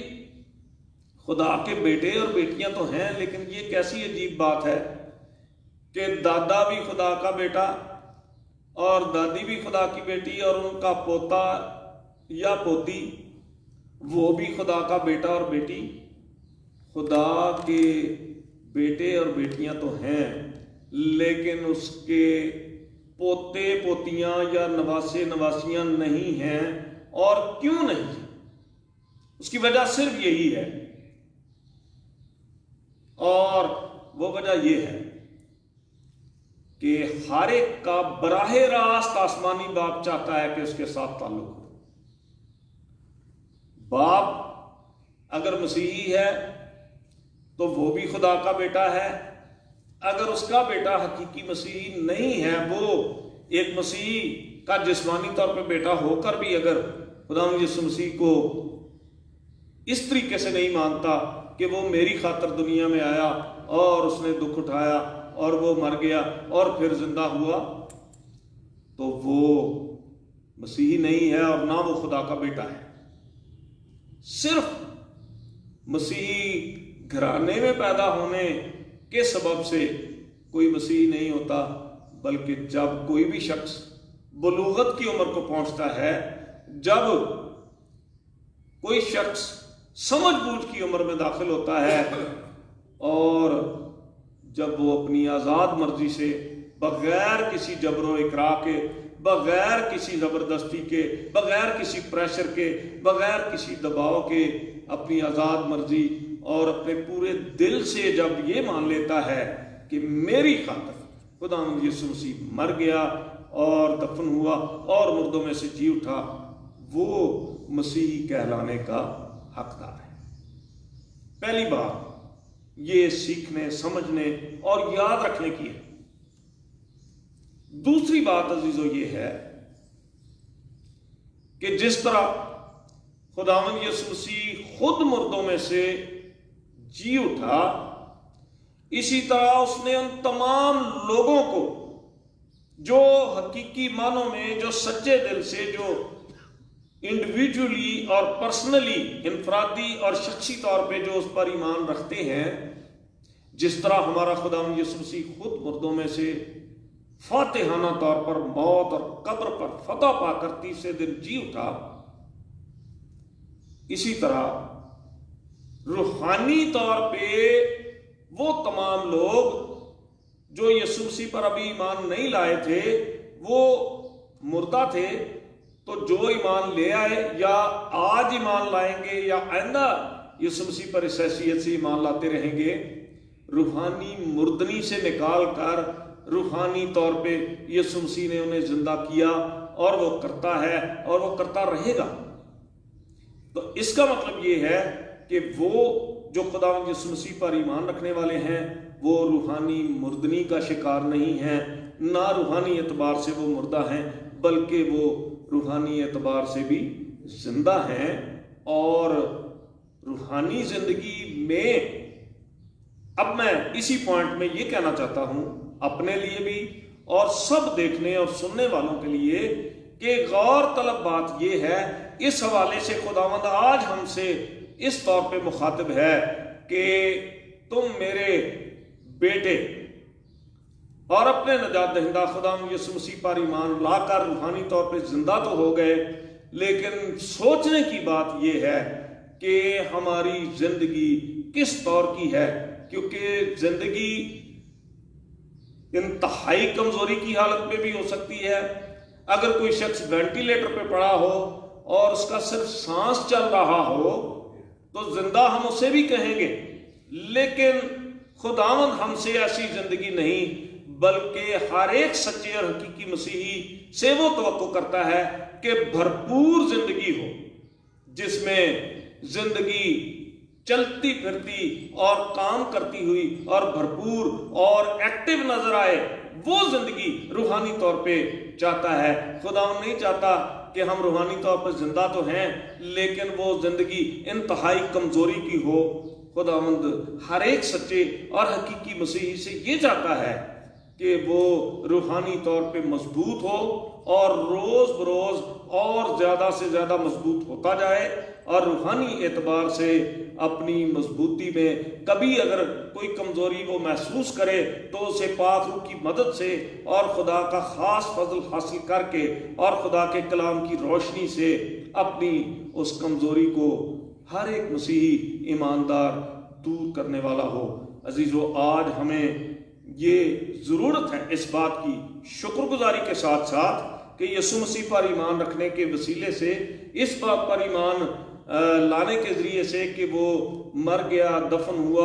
خدا کے بیٹے اور بیٹیاں تو ہیں، لیکن یہ کیسی عجیب بات ہے کہ دادا بھی خدا کا بیٹا اور دادی بھی خدا کی بیٹی، اور ان کا پوتا یا پوتی وہ بھی خدا کا بیٹا اور بیٹی۔ خدا کے بیٹے اور بیٹیاں تو ہیں، لیکن اس کے پوتے پوتیاں یا نواسے نواسیاں نہیں ہیں۔ اور کیوں نہیں؟ اس کی وجہ صرف یہی ہے، اور وہ وجہ یہ ہے کہ ہر ایک کا براہ راست آسمانی باپ چاہتا ہے کہ اس کے ساتھ تعلق ہو۔ باپ اگر مسیحی ہے تو وہ بھی خدا کا بیٹا ہے، اگر اس کا بیٹا حقیقی مسیحی نہیں ہے، وہ ایک مسیحی کا جسمانی طور پہ بیٹا ہو کر بھی اگر خداوند یسوع مسیح کو اس طریقے سے نہیں مانتا کہ وہ میری خاطر دنیا میں آیا اور اس نے دکھ اٹھایا اور وہ مر گیا اور پھر زندہ ہوا، تو وہ مسیحی نہیں ہے اور نہ وہ خدا کا بیٹا ہے۔ صرف مسیحی گھرانے میں پیدا ہونے کے سبب سے کوئی مسیحی نہیں ہوتا، بلکہ جب کوئی بھی شخص بلوغت کی عمر کو پہنچتا ہے، جب کوئی شخص سمجھ بوجھ کی عمر میں داخل ہوتا ہے، اور جب وہ اپنی آزاد مرضی سے بغیر کسی جبر و اکراه کے، बगैर किसी ज़बरदस्ती के, बगैर किसी प्रेशर के, बगैर किसी दबाव के अपनी आज़ाद मर्जी और अपने पूरे दिल से जब ये मान लेता है कि मेरी खातिर खुदावंद यीशु मसीह मर गया और दफन हुआ और मुर्दों में से जी उठा, वो मसीही कहलाने का हकदार है। पहली बात ये सीखने, समझने और याद रखने की है। दूसरी बात अजीजों ये है कि जिस तरह खुदावंद यीशु मसीह खुद मुर्दों में से जी उठा, इसी तरह उसने उन तमाम लोगों को जो हकीकी मानों में, जो सच्चे दिल से, जो इंडिविजुअली और पर्सनली, इनफरादी और शख्सी तौर पे जो उस पर ईमान रखते हैं, जिस तरह हमारा खुदावंद यीशु मसीह खुद मुर्दों में से फातिहाना तौर पर मौत और कब्र पर फतह पाकर तीसरे दिन जी उठा, इसी तरह रूहानी तौर पे वो तमाम लोग जो यीशु मसीह पर अभी ईमान नहीं लाए थे, वो मुर्दा थे, तो जो ईमान ले आए या आज ईमान लाएंगे या आइंदा यीशु मसीह पर इस हैसियत से ईमान लाते रहेंगे, रूहानी मुर्दनी से निकाल कर रूहानी तौर पे यीशु मसीह ने उन्हें जिंदा किया और वो करता है और वो करता रहेगा। तो इसका मतलब ये है कि वो जो खुदावंद यीशु मसीह पर ईमान रखने वाले हैं वो रूहानी मुर्दनी का शिकार नहीं है, ना रूहानी एतबार से वो मुर्दा हैं, बल्कि वो रूहानी एतबार से भी जिंदा हैं। और रूहानी जिंदगी में अब मैं इसी पॉइंट में ये कहना चाहता हूं अपने लिए भी और सब देखने और सुनने वालों के लिए कि गौर तलब बात यह है, इस हवाले से खुदावंद आज हमसे इस तौर पे मुखातिब है कि तुम मेरे बेटे और अपने नजात दहिंदा खुदावंद यीशु मसीह पर ईमान लाकर रूहानी तौर पे जिंदा तो हो गए, लेकिन सोचने की बात यह है कि हमारी जिंदगी किस दौर की है, क्योंकि जिंदगी इंतहाई कमजोरी की हालत में भी हो सकती है। अगर कोई शख्स वेंटिलेटर पे पड़ा हो और उसका सिर्फ सांस चल रहा हो तो जिंदा हम उसे भी कहेंगे, लेकिन खुदावंद हमसे ऐसी जिंदगी नहीं, बल्कि हर एक सच्चे और हकीकी मसीही से वो तवक्को करता है कि भरपूर जिंदगी हो, जिसमें जिंदगी चलती फिरती और काम करती हुई और भरपूर और एक्टिव नजर आए, वो जिंदगी रूहानी तौर पे चाहता है। खुदावंद नहीं चाहता कि हम रूहानी तौर पर जिंदा तो हैं लेकिन वो जिंदगी इंतहाई कमजोरी की हो। खुदावंद हर एक सच्चे और हकीकी मसीही से ये चाहता है कि वो रूहानी तौर पे मजबूत हो और रोज बरोज और ज्यादा से ज्यादा मजबूत होता जाए, और रूहानी एतबार से अपनी मजबूती में कभी अगर कोई कमजोरी वो महसूस करे तो उसे पाक रूह की मदद से और खुदा का खास फजल हासिल करके और खुदा के कलाम की रोशनी से अपनी उस कमजोरी को हर एक मसीही ईमानदार दूर करने वाला हो। अजीजों, आज हमें ये जरूरत है इस बात की शुक्रगुजारी के साथ साथ कि यीशु मसीह पर ईमान रखने के वसीले से, इस बात पर ईमान लाने के जरिए से कि वो मर गया, दफन हुआ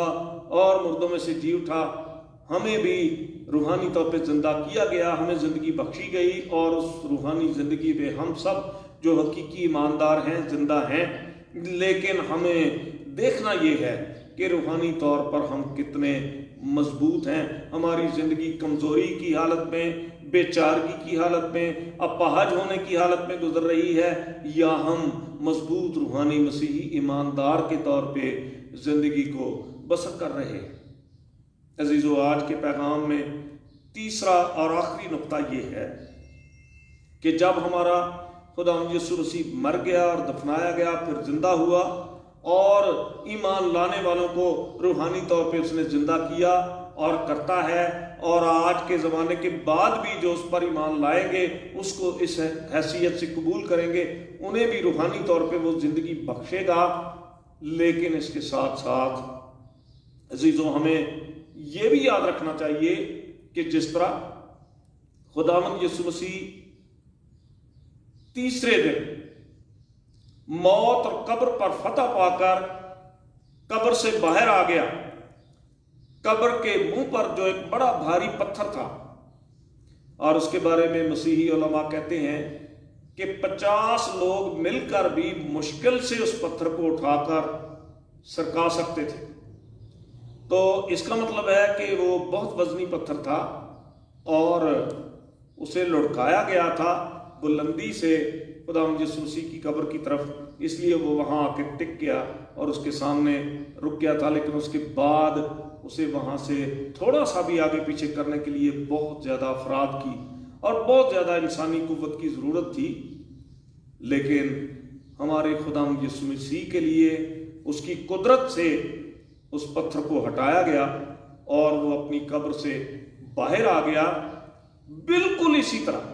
और मुर्दों में से जी उठा, हमें भी रूहानी तौर पे जिंदा किया गया, हमें जिंदगी बख्शी गई और उस रूहानी जिंदगी पे हम सब जो हकीकी ईमानदार हैं जिंदा हैं। लेकिन हमें देखना ये है कि रूहानी तौर पर हम कितने मजबूत हैं। हमारी जिंदगी कमजोरी की हालत में, बेचारगी की हालत में, अपाहज होने की हालत में गुजर रही है, या हम मजबूत रूहानी मसीही ईमानदार के तौर पे जिंदगी को बसर कर रहे हैं। अजीजों, आज के पैगाम में तीसरा और आखिरी नुक्ता ये है कि जब हमारा खुदा यीशु मसीह मर गया और दफनाया गया, फिर जिंदा हुआ और ईमान लाने वालों को रूहानी तौर पे उसने जिंदा किया और करता है, और आज के ज़माने के बाद भी जो उस पर ईमान लाएंगे, उसको इस हैसियत से कबूल करेंगे, उन्हें भी रूहानी तौर पे वो ज़िंदगी बख्शेगा। लेकिन इसके साथ साथ अजीज़ों, हमें ये भी याद रखना चाहिए कि जिस तरह खुदावंद यीशु मसीह तीसरे दिन मौत और कब्र पर फतह पाकर कब्र से बाहर आ गया। कब्र के मुंह पर जो एक बड़ा भारी पत्थर था, और उसके बारे में मसीही उलमा कहते हैं कि 50 लोग मिलकर भी मुश्किल से उस पत्थर को उठाकर सरका सकते थे। तो इसका मतलब है कि वो बहुत वजनी पत्थर था और उसे लुढ़काया गया था बुलंदी से खुदावंद यीशु मसीह की कब्र की तरफ, इसलिए वो वहां आके टिक गया और उसके सामने रुक गया था। लेकिन उसके बाद उसे वहां से थोड़ा सा भी आगे पीछे करने के लिए बहुत ज्यादा अफराद की और बहुत ज्यादा इंसानी कुव्वत की जरूरत थी। लेकिन हमारे खुदावंद यीशु मसीह के लिए उसकी कुदरत से उस पत्थर को हटाया गया और वो अपनी कब्र से बाहर आ गया। बिल्कुल इसी तरह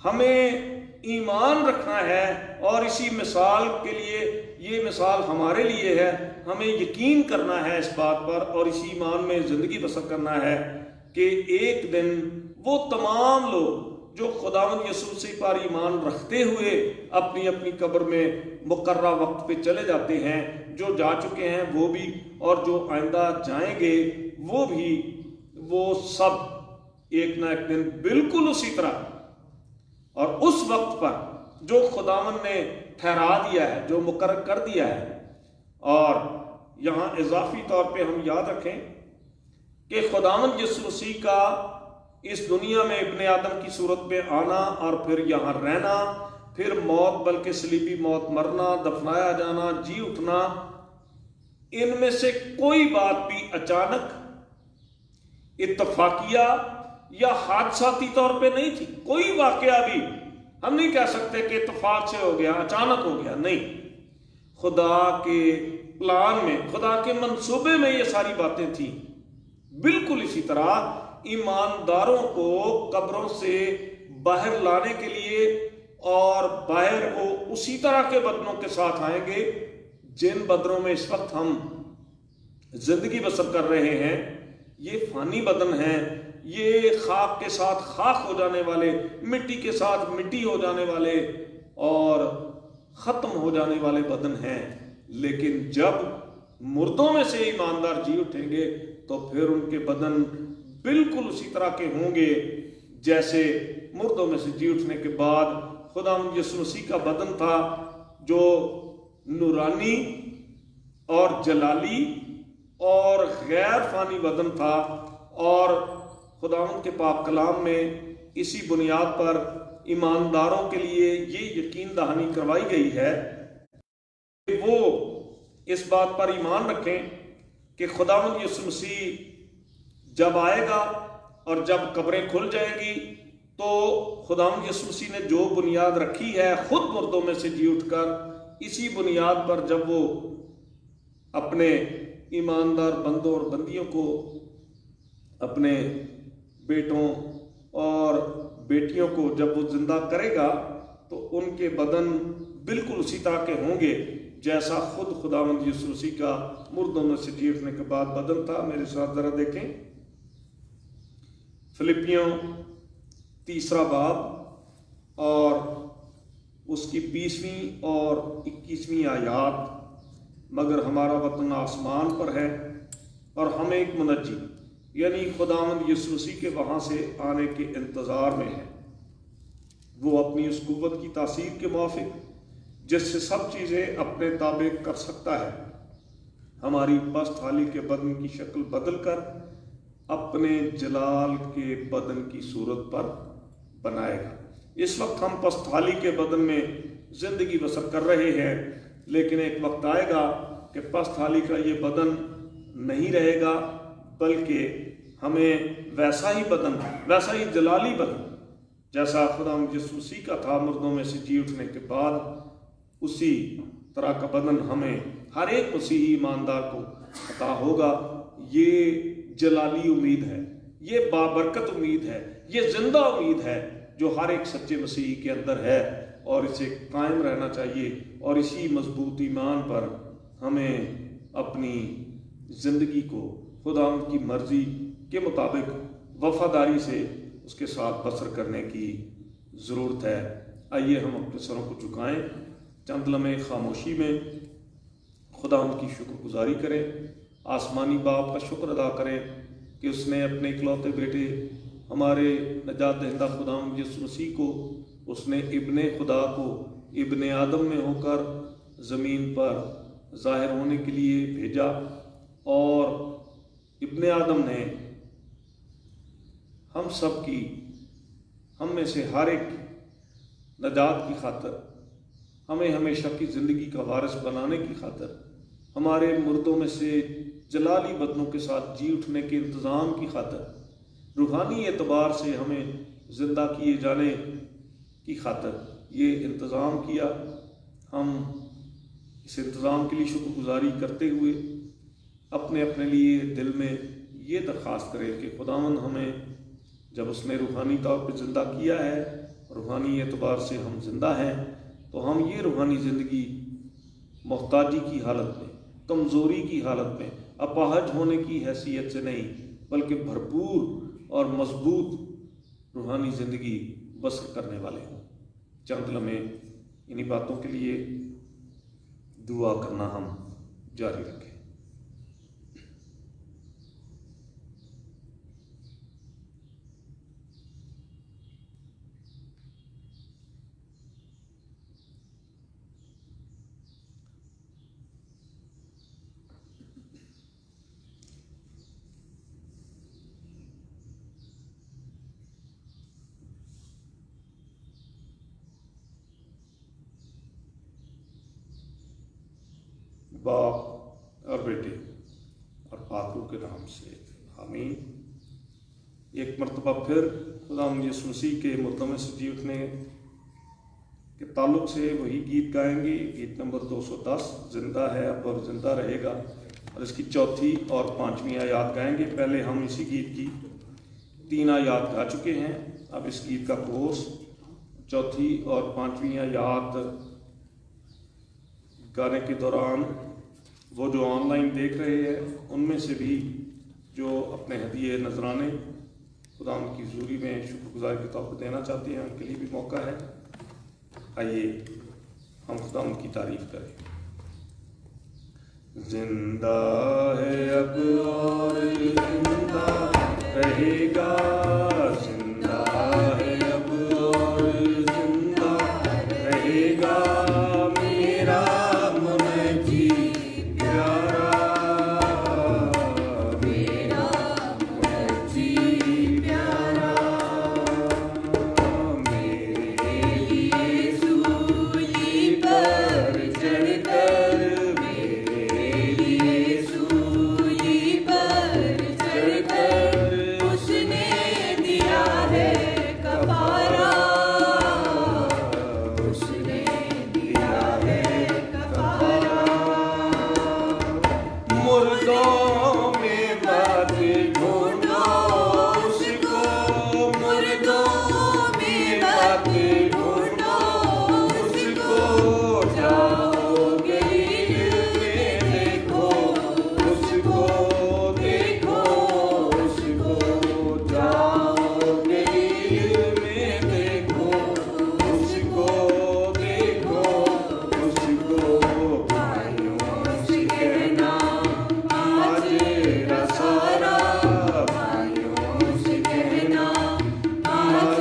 हमें ईमान रखना है और इसी मिसाल के लिए, ये मिसाल हमारे लिए है, हमें यकीन करना है इस बात पर और इसी ईमान में जिंदगी बसर करना है कि एक दिन वो तमाम लोग जो खुदावंद यीशु मसीह पर ईमान रखते हुए अपनी अपनी कब्र में मुकर्रा वक्त पे चले जाते हैं, जो जा चुके हैं वो भी और जो आइंदा जाएंगे वो भी, वो सब एक ना एक दिन बिल्कुल उसी तरह और उस वक्त पर जो खुदावंद ने ठहरा दिया है, जो मुकर्रर कर दिया है। और यहाँ इजाफी तौर पे हम याद रखें कि खुदावंद यीशु मसीह का इस दुनिया में इब्ने आदम की सूरत में आना और फिर यहाँ रहना, फिर मौत बल्कि सलीबी मौत, मरना, दफनाया जाना, जी उठना, इनमें से कोई बात भी अचानक, इत्तफाकिया या हादसाती तौर पे नहीं थी। कोई वाकया भी हम नहीं कह सकते कि इत्तफाक से हो गया, अचानक हो गया, नहीं। खुदा के प्लान में, खुदा के मंसूबे में ये सारी बातें थी। बिल्कुल इसी तरह ईमानदारों को कब्रों से बाहर लाने के लिए, और बाहर वो उसी तरह के बदनों के साथ आएंगे जिन बदनों में इस वक्त हम जिंदगी बसर कर रहे हैं। ये फानी बदन हैं, ये खाक के साथ खाक हो जाने वाले, मिट्टी के साथ मिट्टी हो जाने वाले और खत्म हो जाने वाले बदन हैं। लेकिन जब मुर्दों में से ईमानदार जी उठेंगे तो फिर उनके बदन बिल्कुल उसी तरह के होंगे जैसे मुर्दों में से जी उठने के बाद खुदावंद यीशु मसीह का बदन था, जो नूरानी और जलाली और गैर फानी बदन था। और खुदावंद के पाक कलाम में इसी बुनियाद पर ईमानदारों के लिए ये यकीन दहानी करवाई गई है कि वो इस बात पर ईमान रखें कि खुदावंद यीशु मसीह जब आएगा और जब कब्रें खुल जाएगी तो खुदावंद यीशु मसीह ने जो बुनियाद रखी है खुद मुर्दों में से जी उठकर, इसी बुनियाद पर जब वो अपने ईमानदार बंदों और बंदियों को, अपने बेटों और बेटियों को जब वो जिंदा करेगा तो उनके बदन बिल्कुल उसी तरह के होंगे जैसा खुद खुदावंद यीशु मसीह का मुर्दों में से जी उठने के बाद बदन था। मेरे साथ जरा देखें फिलिपियों 3 बाब और उसकी 20वीं और 21वीं आयत। मगर हमारा वतन आसमान पर है और हम एक मुनज्जी यानी खुदावंद यीशु मसीह के वहां से आने के इंतजार में है। वो अपनी उस कुव्वत की तासीर के मुआफिक जिससे सब चीजें अपने ताबे कर सकता है, हमारी पस्त हाली के बदन की शक्ल बदल कर अपने जलाल के बदन की सूरत पर बनाएगा। इस वक्त हम पस्त हाली के बदन में जिंदगी बसर कर रहे हैं, लेकिन एक वक्त आएगा कि पस्त हाली का ये बदन नहीं रहेगा, बल्कि हमें वैसा ही बदन, वैसा ही जलाली बदन जैसा खुदावंद यीशु मसीह का था मुर्दों में से जी उठने के बाद, उसी तरह का बदन हमें हर एक मसीही ईमानदार को अता होगा। ये जलाली उम्मीद है, ये बाबरकत उम्मीद है, ये जिंदा उम्मीद है जो हर एक सच्चे मसीही के अंदर है और इसे कायम रहना चाहिए। और इसी मजबूत ईमान पर हमें अपनी जिंदगी को खुदावंद की मर्जी के मुताबिक वफादारी से उसके साथ बसर करने की ज़रूरत है। आइए हम अपने सरों को झुकाएं, चंद लम्हे खामोशी में खुदा उनकी शुक्रगुजारी करें, आसमानी बाप का शुक्र अदा करें कि उसने अपने इकलौते बेटे हमारे नजात दहिंदा खुदा यीशु मसीह को, उसने इब्ने खुदा को इब्ने आदम में होकर ज़मीन पर ज़ाहिर होने के लिए भेजा। और इब्ने आदम ने हम में से हर एक नजात की खातर, हमें हमेशा की ज़िंदगी का वारिस बनाने की खातर, हमारे मुर्दों में से जलाली बदनों के साथ जी उठने के इंतज़ाम की खातर, रूहानी एतबार से हमें ज़िंदा किए जाने की खातर ये इंतज़ाम किया। हम इस इंतज़ाम के लिए शुक्रगुजारी करते हुए अपने अपने लिए दिल में ये दरख्वास्त करें कि खुदावंद हमें, जब उसने रूहानी तौर पर ज़िंदा किया है, रूहानी एतबार से हम ज़िंदा हैं, तो हम ये रूहानी ज़िंदगी मोहताजी की हालत में, कमज़ोरी की हालत में, अपाहज होने की हैसियत से नहीं, बल्कि भरपूर और मजबूत रूहानी ज़िंदगी बसर करने वाले हों। चंद लम्हे इन्हीं बातों के लिए दुआ करना हम जारी रखें। बाप और बेटे और पाक रूह के नाम से आमीन। एक मरतबा फिर खुदा यीशु मसीह के मुर्दों में से जी उठने के ताल्लुक से वही गीत गाएंगे। गीत नंबर 210, जिंदा है अब और जिंदा रहेगा, और इसकी चौथी और पांचवी आयात गाएंगे। पहले हम इसी गीत की 3 आयात गा चुके हैं। अब इस गीत का कोर्स चौथी और पांचवी आयात गाने के दौरान वो जो ऑनलाइन देख रहे हैं उनमें से भी जो अपने हदिये नजराने खुदा उनकी हुज़ूरी में शुक्रगुज़ारी के तौर पर देना चाहते हैं, उनके लिए भी मौका है। आइए हम खुदा उनकी तारीफ करें। जिंदा है अब और जिंदा रहेगा, जिंदा है अब और जिंदा रहेगा, मेरा मुनज्जी प्यारा, मेरा मुनज्जी प्यारा, मेरे लिए सूली पर चढ़कर, मेरे लिए सूली पर चढ़कर उसने दिया है कफारा, उसने दिया है कफारा। मुर्दों में बात ढूंढो उसको, मुर्दों में बात ढूंढो उसको, जाओ गलील में देखो उसको, देखो उसको, जाओ गलील में देखो उसको, देखो उसको। भाइयों से कहना आज रसारा, भाइयों से कहना आज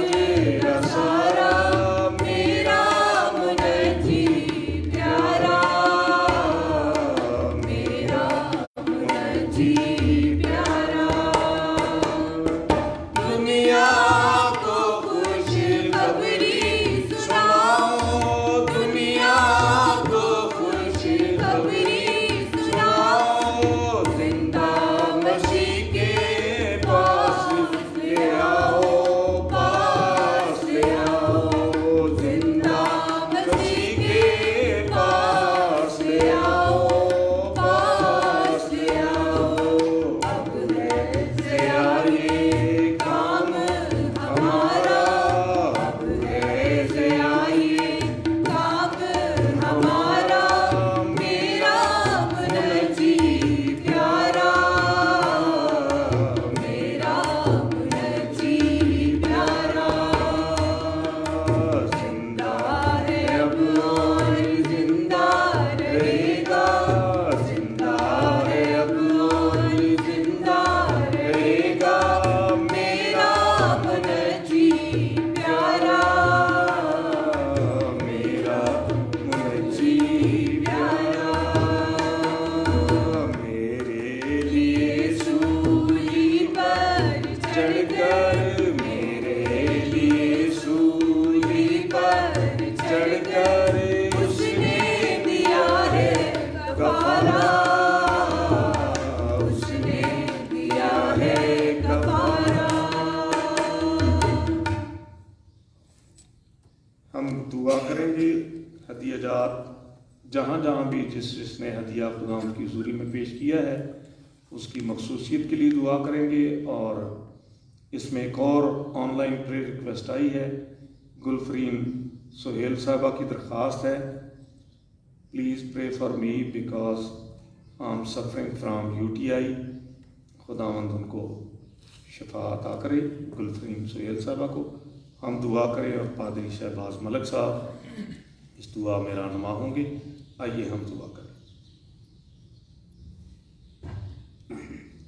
रसारा, मेरा मुनज्जी प्यारा, मेरा मुनज्जी प्यारा। दुनिया को खुशखबरी सुनाओ, दुनिया को खुशखबरी सुनाओ, जिंदा मसीह के पास ले आओ, पास ले आओ, जिंदा मसीह के पास ले आओ, पास ले आओ। जहाँ जहाँ भी जिसने हदिया खुदावंद की हुजूरी में पेश किया है उसकी मखसूसियत के लिए दुआ करेंगे। और इसमें एक और ऑनलाइन प्रेयर रिक्वेस्ट आई है। गुलफरीन सुहेल साहबा की दरख्वास्त है, please pray for me because I am suffering from UTI। खुदावंद उनको शफा अता करे, गुलफरीन सुहेल साहबा को। हम दुआ करें और पादरी शहबाज मलक साहब इस दुआ में रहनुमा होंगे। आइए हम दुआ करें।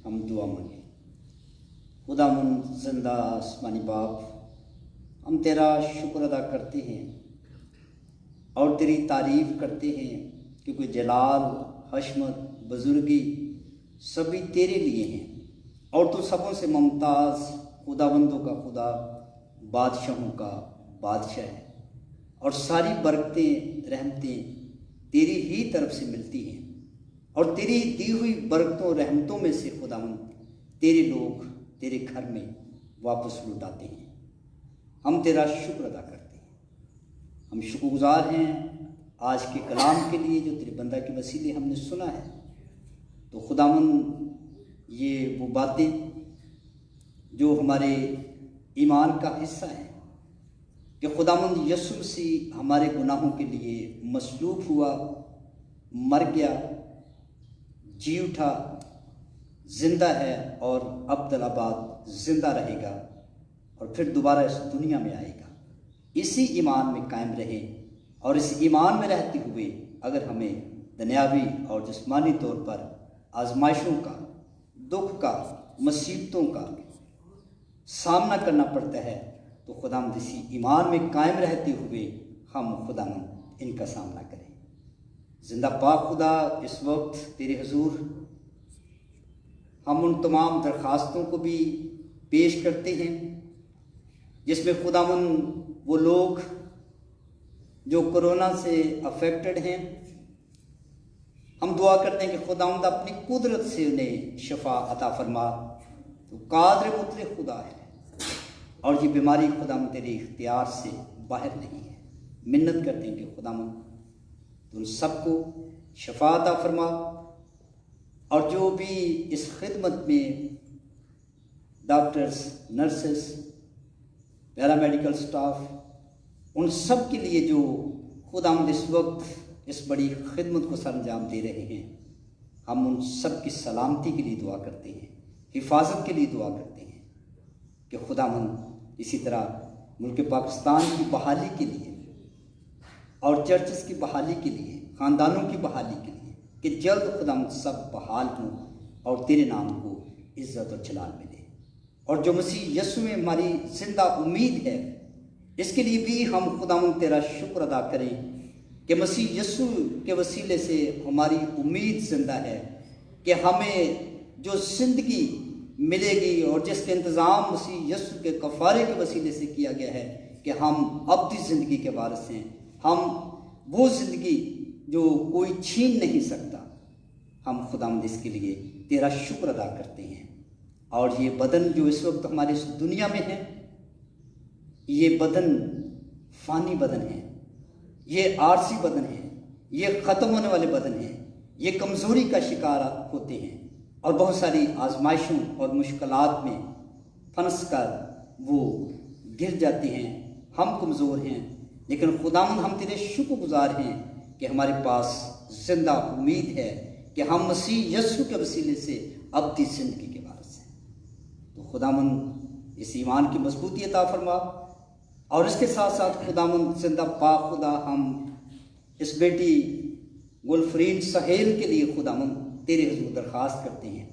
हम दुआ मांगे। खुदावंद जिंदा आसमानी बाप, हम तेरा शुक्र अदा करते हैं और तेरी तारीफ़ करते हैं क्योंकि जलाल, हशमत, बुजुर्गी सभी तेरे लिए हैं और तू सबों से मुमताज़, खुदावंदों का खुदा, बादशाहों का बादशाह है और सारी बरकतें, रहमतें तेरी ही तरफ से मिलती हैं और तेरी दी हुई बरकतों, रहमतों में से खुदावंद तेरे लोग तेरे घर में वापस लौटाते हैं। हम तेरा शुक्र अदा करते हैं। हम शुक्रगुजार हैं आज के कलाम के लिए जो तेरे बंदा के वसीले हमने सुना है। तो खुदावंद ये वो बातें जो हमारे ईमान का हिस्सा है कि खुदावंद यीशु मसीह हमारे गुनाहों के लिए मसलूब हुआ, मर गया, जी उठा, जिंदा है और अब्दुल्लाबाद जिंदा रहेगा और फिर दोबारा इस दुनिया में आएगा। इसी ईमान में कायम रहे और इस ईमान में रहते हुए अगर हमें दुनियावी और जिस्मानी तौर पर आजमाइशों का, दुख का, मुसीबतों का सामना करना पड़ता है तो खुदावंद इसी ईमान में कायम रहते हुए हम खुदावंद इनका सामना करें। जिंदा पाक खुदा, इस वक्त तेरे हुजूर हम उन तमाम दरख्वास्तों को भी पेश करते हैं जिसमें खुदावंद वो लोग जो कोरोना से अफेक्टेड हैं, हम दुआ करते हैं कि खुदावंद अपनी कुदरत से उन्हें शफा अता फरमा। तो कादिर मुतलक खुदा है और ये बीमारी खुदावंद तेरे इख्तियार से बाहर नहीं है। मिन्नत करते हैं कि खुदावंद उन सबको शफा अता फरमा और जो भी इस खिदमत में डॉक्टर्स, नर्सेस, पैरामेडिकल स्टाफ, उन सब के लिए जो खुदावंद इस वक्त इस बड़ी खिदमत को सरंजाम दे रहे हैं, हम उन सब की सलामती के लिए दुआ करते हैं, हिफाजत के लिए दुआ करते हैं कि खुदावंद इसी तरह मुल्क पाकिस्तान की बहाली के लिए और चर्चेस की बहाली के लिए, ख़ानदानों की बहाली के लिए कि जल्द खुदावंद सब बहाल हों और तेरे नाम को इज़्ज़त और जलाल मिले। और जो मसीह यीशु में हमारी ज़िंदा उम्मीद है, इसके लिए भी हम खुदावंद तेरा शुक्र अदा करें कि मसीह यीशु के वसीले से हमारी उम्मीद ज़िंदा है कि हमें जो ज़िंदगी मिलेगी और जिसके इंतज़ाम मसीह यीशु के कफ़ारे के वसीले से किया गया है कि हम अब्दी ज़िंदगी के वारिस हैं। हम वो ज़िंदगी जो कोई छीन नहीं सकता, हम खुदावंद इसके लिए तेरा शुक्र अदा करते हैं। और ये बदन जो इस वक्त हमारे इस दुनिया में है, ये बदन फ़ानी बदन है, ये आरसी बदन है, ये ख़त्म होने वाले बदन हैं, ये कमज़ोरी का शिकार होते हैं और बहुत सारी आजमाइशों और मुश्किलात में फंस कर वो गिर जाते हैं। हम कमज़ोर हैं, लेकिन खुदावंद हम तेरे शुक्रगुजार हैं कि हमारे पास ज़िंदा उम्मीद है कि हम मसीह यीशु के वसीले से अब्दी ज़िंदगी के वारिस हैं। तो खुदावंद इस ईमान की मजबूती अता फरमा और इसके साथ साथ खुदावंद जिंदा पाक खुदा, हम इस बेटी गुलफरीन सहेल के लिए खुदावंद तेरे हुजूर दरख्वास्त करते हैं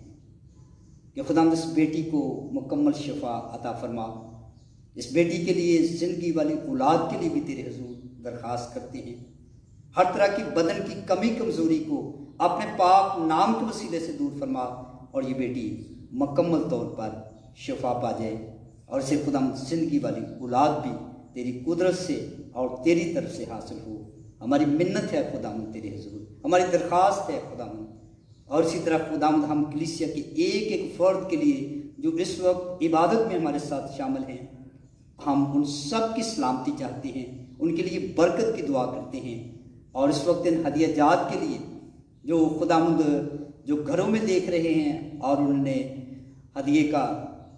कि खुदावंद इस बेटी को मुकम्मल शफा अता फरमा। इस बेटी के लिए, ज़िंदगी वाली औलाद के लिए भी तेरे हुजूर दरख्वास्त करते हैं। हर तरह की बदन की कमी कमज़ोरी को अपने पाक नाम के वसीले से दूर फरमा और ये बेटी मुकम्मल तौर पर शफा पा जाए और इसे खुदावंद ज़िंदगी वाली औलाद भी तेरी कुदरत से और तेरी तरफ से हासिल हो। हमारी मिन्नत है खुदावंद तेरे हुजूर, हमारी दरख्वास्त है खुदावंद। और इसी तरह खुदावंद हम कलीसिया के एक एक फ़र्द के लिए जो इस वक्त इबादत में हमारे साथ शामिल हैं, हम उन सब की सलामती चाहते हैं, उनके लिए बरकत की दुआ करते हैं اور اس وقت ان ہدیہ جات کے لیے جو خداوند جو گھروں میں دیکھ رہے ہیں اور انہوں نے ہدیے کا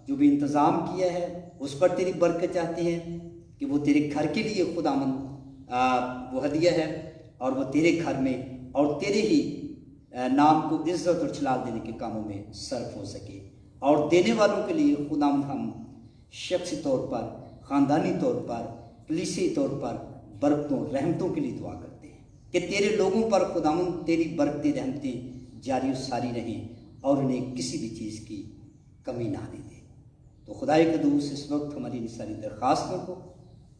جو بھی انتظام کیا ہے اس پر تیری برکت چاہتے ہیں کہ وہ تیرے گھر کے لیے خداوند وہ ہدیہ ہے اور وہ تیرے گھر میں اور تیرے ہی نام کو عزت اور جلال دینے کے کاموں میں صرف ہو سکے۔ اور دینے والوں کے لیے خداوند ہم شخصی طور پر، خاندانی طور پر، کلیسیائی طور پر برکتوں رحمتوں کے لیے دعا کرتے ہیں کہ تیرے لوگوں پر خداوند تیری برکتیں رحمتیں جاری و ساری رہیں اور انہیں کسی بھی چیز کی کمی نہ آنے دے۔ تو خدائے قدوس اس وقت ہماری ان ساری درخواستوں کو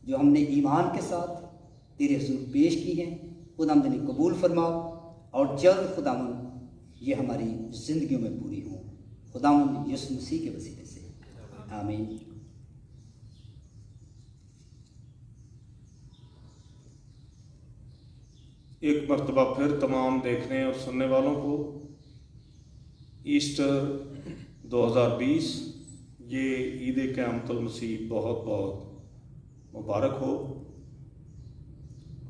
جو ہم نے ایمان کے ساتھ تیرے حضور پیش کی ہیں خداوند انہیں قبول فرماؤ اور جلد خداوند یہ ہماری زندگیوں میں پوری ہوں، خداوند یسوع مسیح کے وسیلے سے آمین۔ ایک مرتبہ پھر تمام دیکھنے اور سننے والوں کو ایسٹر 2020 یہ عید قیامت المسیح بہت بہت مبارک ہو۔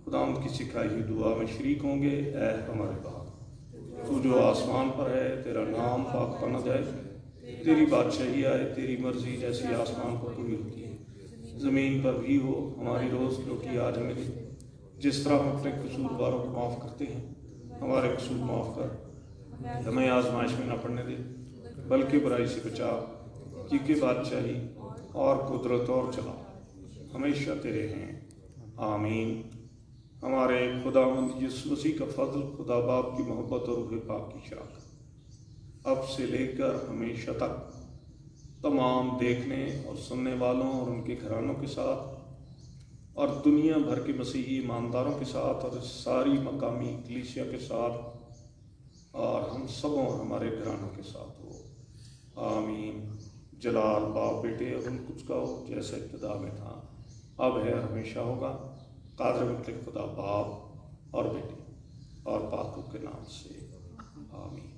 خداوند کی سکھائی ہوئی دعا میں شریک ہوں گے۔ اے ہمارے باپ، تو جو آسمان پر ہے، تیرا نام پاک پانا جائے، تیری بادشاہی آئے، تیری مرضی جیسی آسمان پر پوری ہوتی ہے زمین پر بھی ہو۔ ہماری روز روٹی آج ہمیں دے، جس طرح ہم اپنے قصورواروں کو معاف کرتے ہیں، ہمارے قصور معاف کر، ہمیں آزمائش میں نہ پڑنے دے بلکہ برائی سے بچا، کیونکہ بادشاہی اور قدرت اور جلال ہمیشہ تیرے ہیں، آمین۔ ہمارے خداوند یسوع مسیح کا فضل، خدا باپ کی محبت اور روح پاک کی شراکت اب سے لے کر ہمیشہ تک تمام دیکھنے اور سننے والوں اور ان کے گھرانوں کے ساتھ اور دنیا بھر کے مسیحی ایمانداروں کے ساتھ اور ساری مقامی کلیسیا کے ساتھ اور ہم سبوں اور ہمارے گھرانوں کے ساتھ ہو، آمین۔ جلال باپ بیٹے اور ان کچھ کا ہو، جیسے ابتدا میں تھا، اب ہے اور ہمیشہ ہوگا، قادر مطلق خدا باپ اور بیٹے اور پاک روح کے نام سے، آمین۔